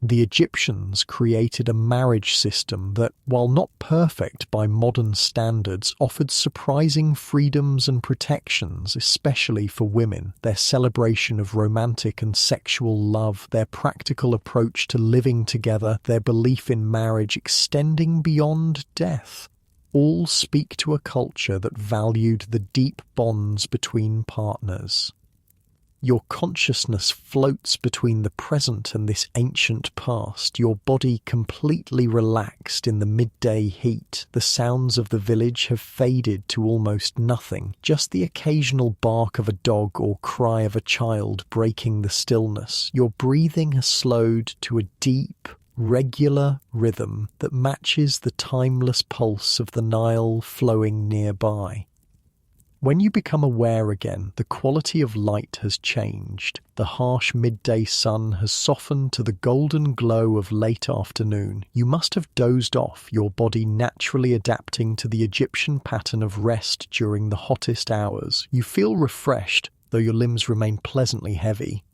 The Egyptians created a marriage system that, while not perfect by modern standards, offered surprising freedoms and protections, especially for women. Their celebration of romantic and sexual love, their practical approach to living together, their belief in marriage extending beyond death, all speak to a culture that valued the deep bonds between partners. Your consciousness floats between the present and this ancient past, your body completely relaxed in the midday heat. The sounds of the village have faded to almost nothing, just the occasional bark of a dog or cry of a child breaking the stillness. Your breathing has slowed to a deep, regular rhythm that matches the timeless pulse of the Nile flowing nearby. When you become aware again, the quality of light has changed. The harsh midday sun has softened to the golden glow of late afternoon. You must have dozed off, your body naturally adapting to the Egyptian pattern of rest during the hottest hours. You feel refreshed, though your limbs remain pleasantly heavy.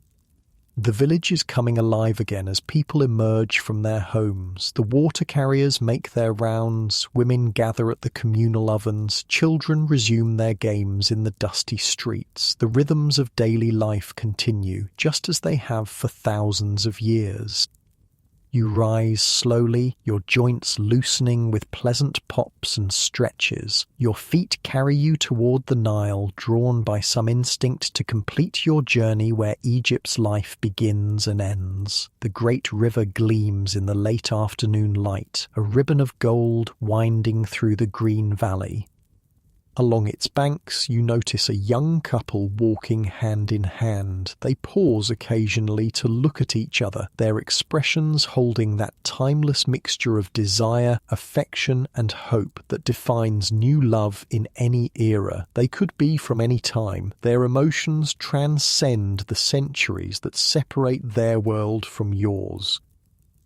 The village is coming alive again as people emerge from their homes. The water carriers make their rounds, women gather at the communal ovens, children resume their games in the dusty streets. The rhythms of daily life continue, just as they have for thousands of years. You rise slowly, your joints loosening with pleasant pops and stretches. Your feet carry you toward the Nile, drawn by some instinct to complete your journey where Egypt's life begins and ends. The great river gleams in the late afternoon light, a ribbon of gold winding through the green valley. Along its banks, you notice a young couple walking hand in hand. They pause occasionally to look at each other, their expressions holding that timeless mixture of desire, affection, and hope that defines new love in any era. They could be from any time. Their emotions transcend the centuries that separate their world from yours.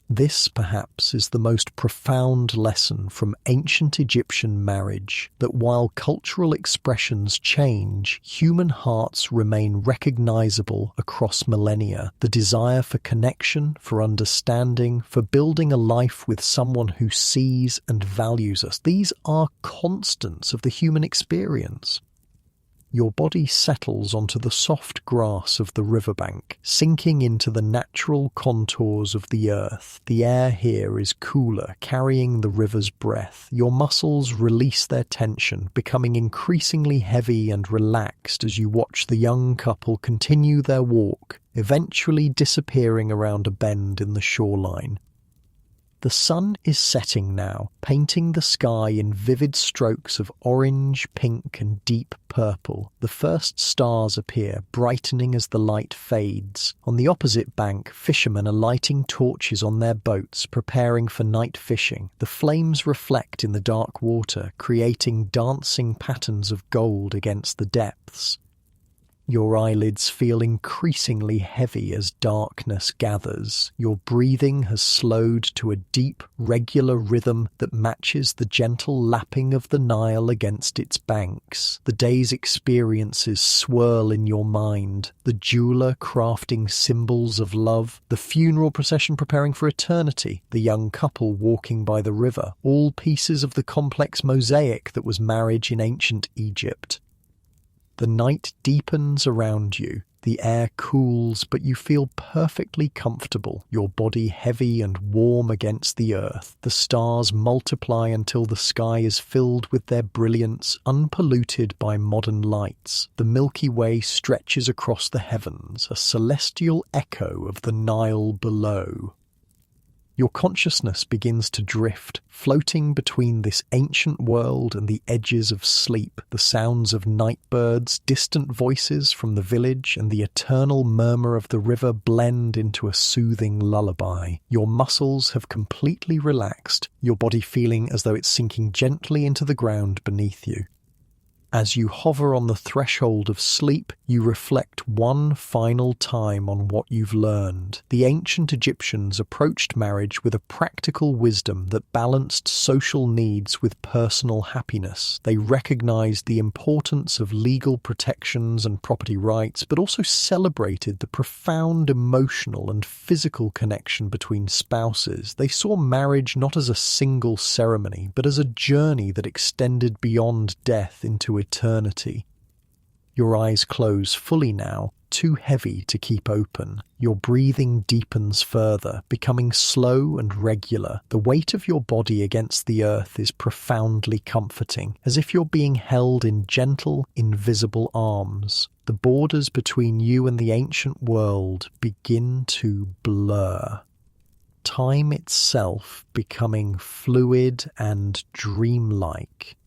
This, perhaps, is the most profound lesson from ancient Egyptian marriage, that while cultural expressions change, human hearts remain recognizable across millennia. The desire for connection, for understanding, for building a life with someone who sees and values us. These are constants of the human experience. Your body settles onto the soft grass of the riverbank, sinking into the natural contours of the earth. The air here is cooler, carrying the river's breath. Your muscles release their tension, becoming increasingly heavy and relaxed as you watch the young couple continue their walk, eventually disappearing around a bend in the shoreline. The sun is setting now, painting the sky in vivid strokes of orange, pink, and deep purple. The first stars appear, brightening as the light fades. On the opposite bank, fishermen are lighting torches on their boats, preparing for night fishing. The flames reflect in the dark water, creating dancing patterns of gold against the depths. Your eyelids feel increasingly heavy as darkness gathers. Your breathing has slowed to a deep, regular rhythm that matches the gentle lapping of the Nile against its banks. The day's experiences swirl in your mind. The jeweler crafting symbols of love, the funeral procession preparing for eternity, the young couple walking by the river, all pieces of the complex mosaic that was marriage in ancient Egypt. The night deepens around you. The air cools, but you feel perfectly comfortable, your body heavy and warm against the earth. The stars multiply until the sky is filled with their brilliance, unpolluted by modern lights. The Milky Way stretches across the heavens, a celestial echo of the Nile below. Your consciousness begins to drift, floating between this ancient world and the edges of sleep. The sounds of night birds, distant voices from the village, and the eternal murmur of the river blend into a soothing lullaby. Your muscles have completely relaxed, your body feeling as though it's sinking gently into the ground beneath you. As you hover on the threshold of sleep, you reflect one final time on what you've learned. The ancient Egyptians approached marriage with a practical wisdom that balanced social needs with personal happiness. They recognized the importance of legal protections and property rights, but also celebrated the profound emotional and physical connection between spouses. They saw marriage not as a single ceremony, but as a journey that extended beyond death into eternity. Your eyes close fully now, too heavy to keep open. Your breathing deepens further, becoming slow and regular. The weight of your body against the earth is profoundly comforting, as if you're being held in gentle, invisible arms. The borders between you and the ancient world begin to blur. Time itself becoming fluid and dreamlike.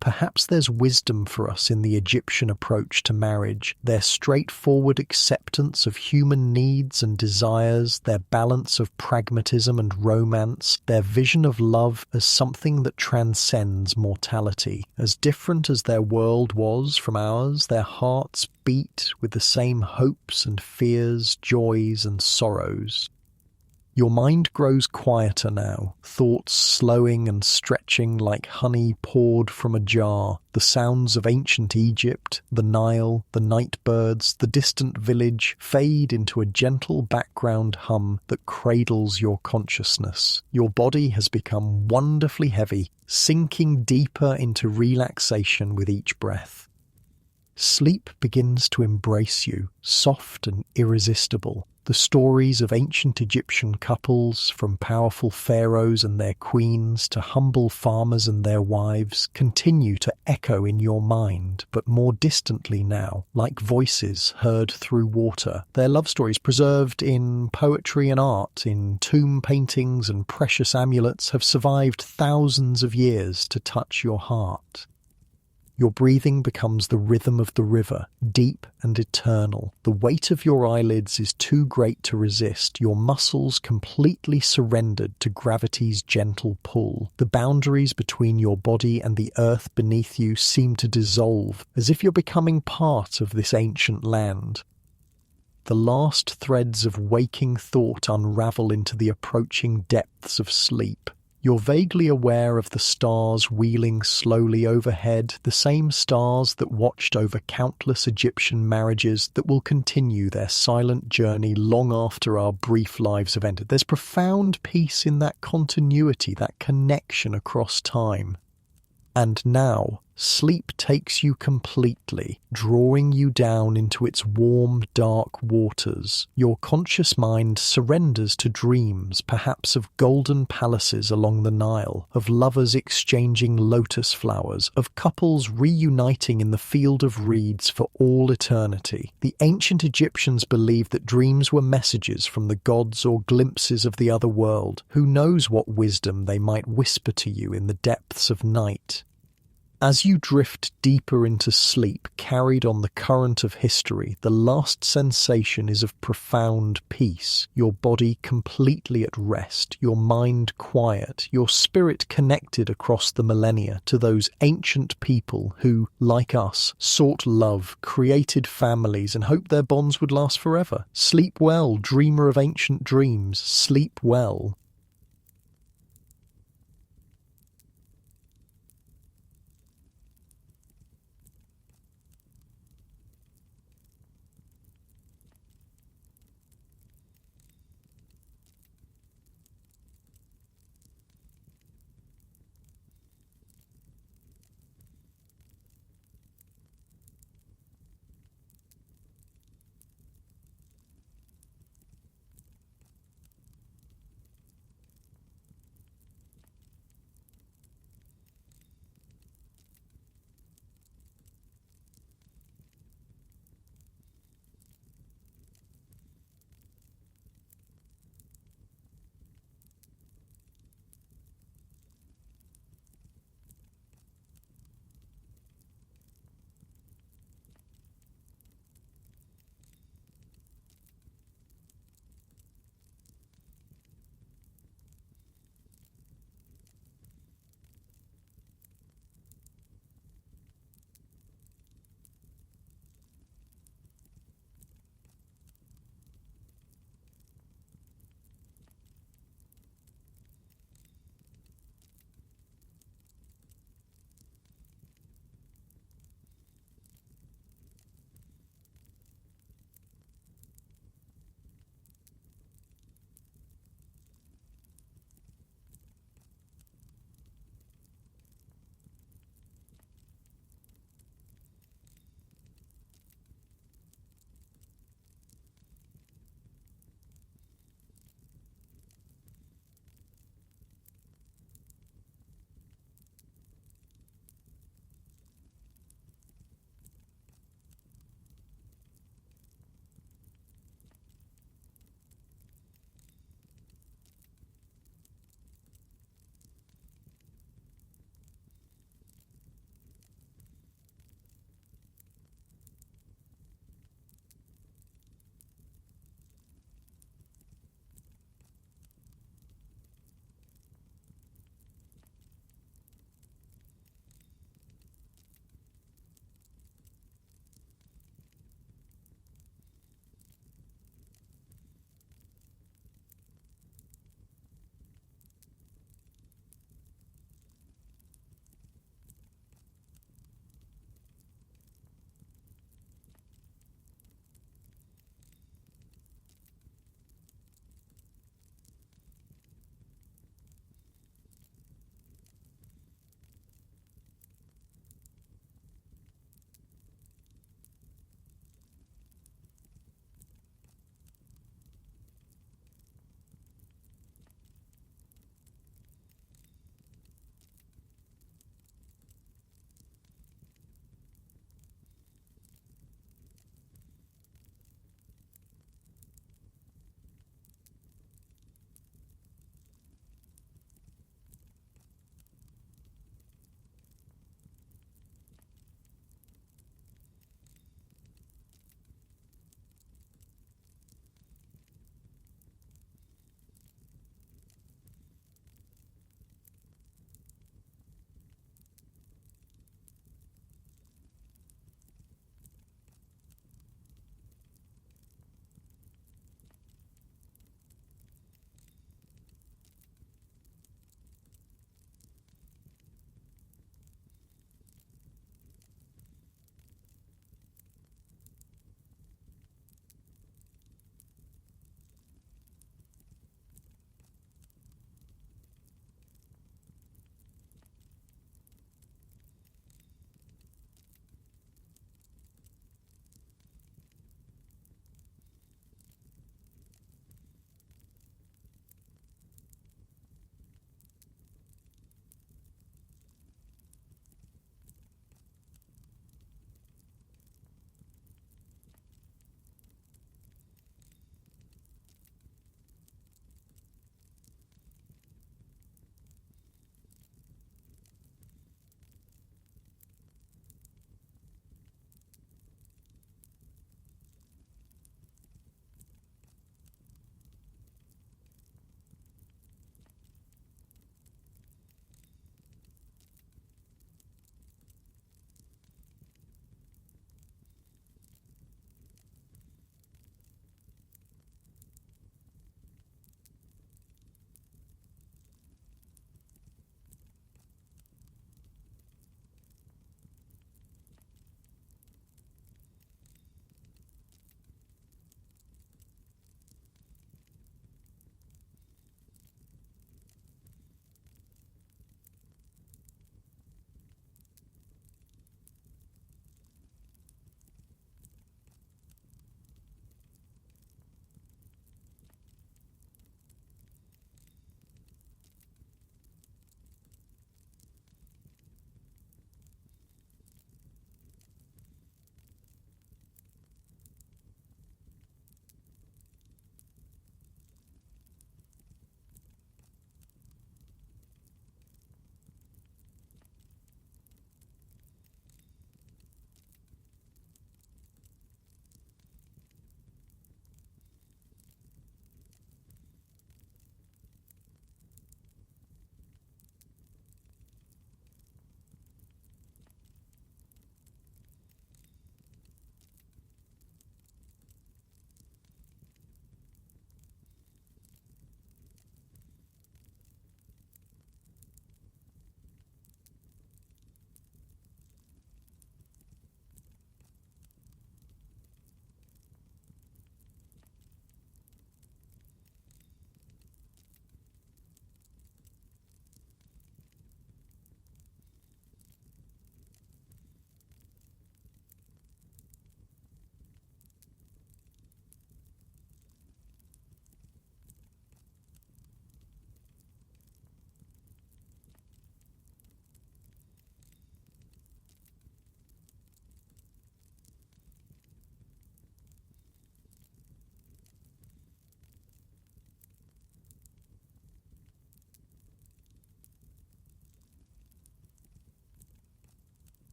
Perhaps there's wisdom for us in the Egyptian approach to marriage, their straightforward acceptance of human needs and desires, their balance of pragmatism and romance, their vision of love as something that transcends mortality. As different as their world was from ours, their hearts beat with the same hopes and fears, joys and sorrows. Your mind grows quieter now, thoughts slowing and stretching like honey poured from a jar. The sounds of ancient Egypt, the Nile, the night birds, the distant village fade into a gentle background hum that cradles your consciousness. Your body has become wonderfully heavy, sinking deeper into relaxation with each breath. Sleep begins to embrace you, soft and irresistible. The stories of ancient Egyptian couples, from powerful pharaohs and their queens to humble farmers and their wives, continue to echo in your mind, but more distantly now, like voices heard through water. Their love stories, preserved in poetry and art, in tomb paintings and precious amulets, have survived thousands of years to touch your heart. Your breathing becomes the rhythm of the river, deep and eternal. The weight of your eyelids is too great to resist, your muscles completely surrendered to gravity's gentle pull. The boundaries between your body and the earth beneath you seem to dissolve, as if you're becoming part of this ancient land. The last threads of waking thought unravel into the approaching depths of sleep. You're vaguely aware of the stars wheeling slowly overhead, the same stars that watched over countless Egyptian marriages that will continue their silent journey long after our brief lives have ended. There's profound peace in that continuity, that connection across time. And now, Sleep takes you completely, drawing you down into its warm, dark waters. Your conscious mind surrenders to dreams, perhaps of golden palaces along the Nile, of lovers exchanging lotus flowers, of couples reuniting in the field of reeds for all eternity. The ancient Egyptians believed that dreams were messages from the gods or glimpses of the other world. Who knows what wisdom they might whisper to you in the depths of night? As you drift deeper into sleep, carried on the current of history, the last sensation is of profound peace, your body completely at rest, your mind quiet, your spirit connected across the millennia to those ancient people who, like us, sought love, created families, and hoped their bonds would last forever. Sleep well, dreamer of ancient dreams, sleep well.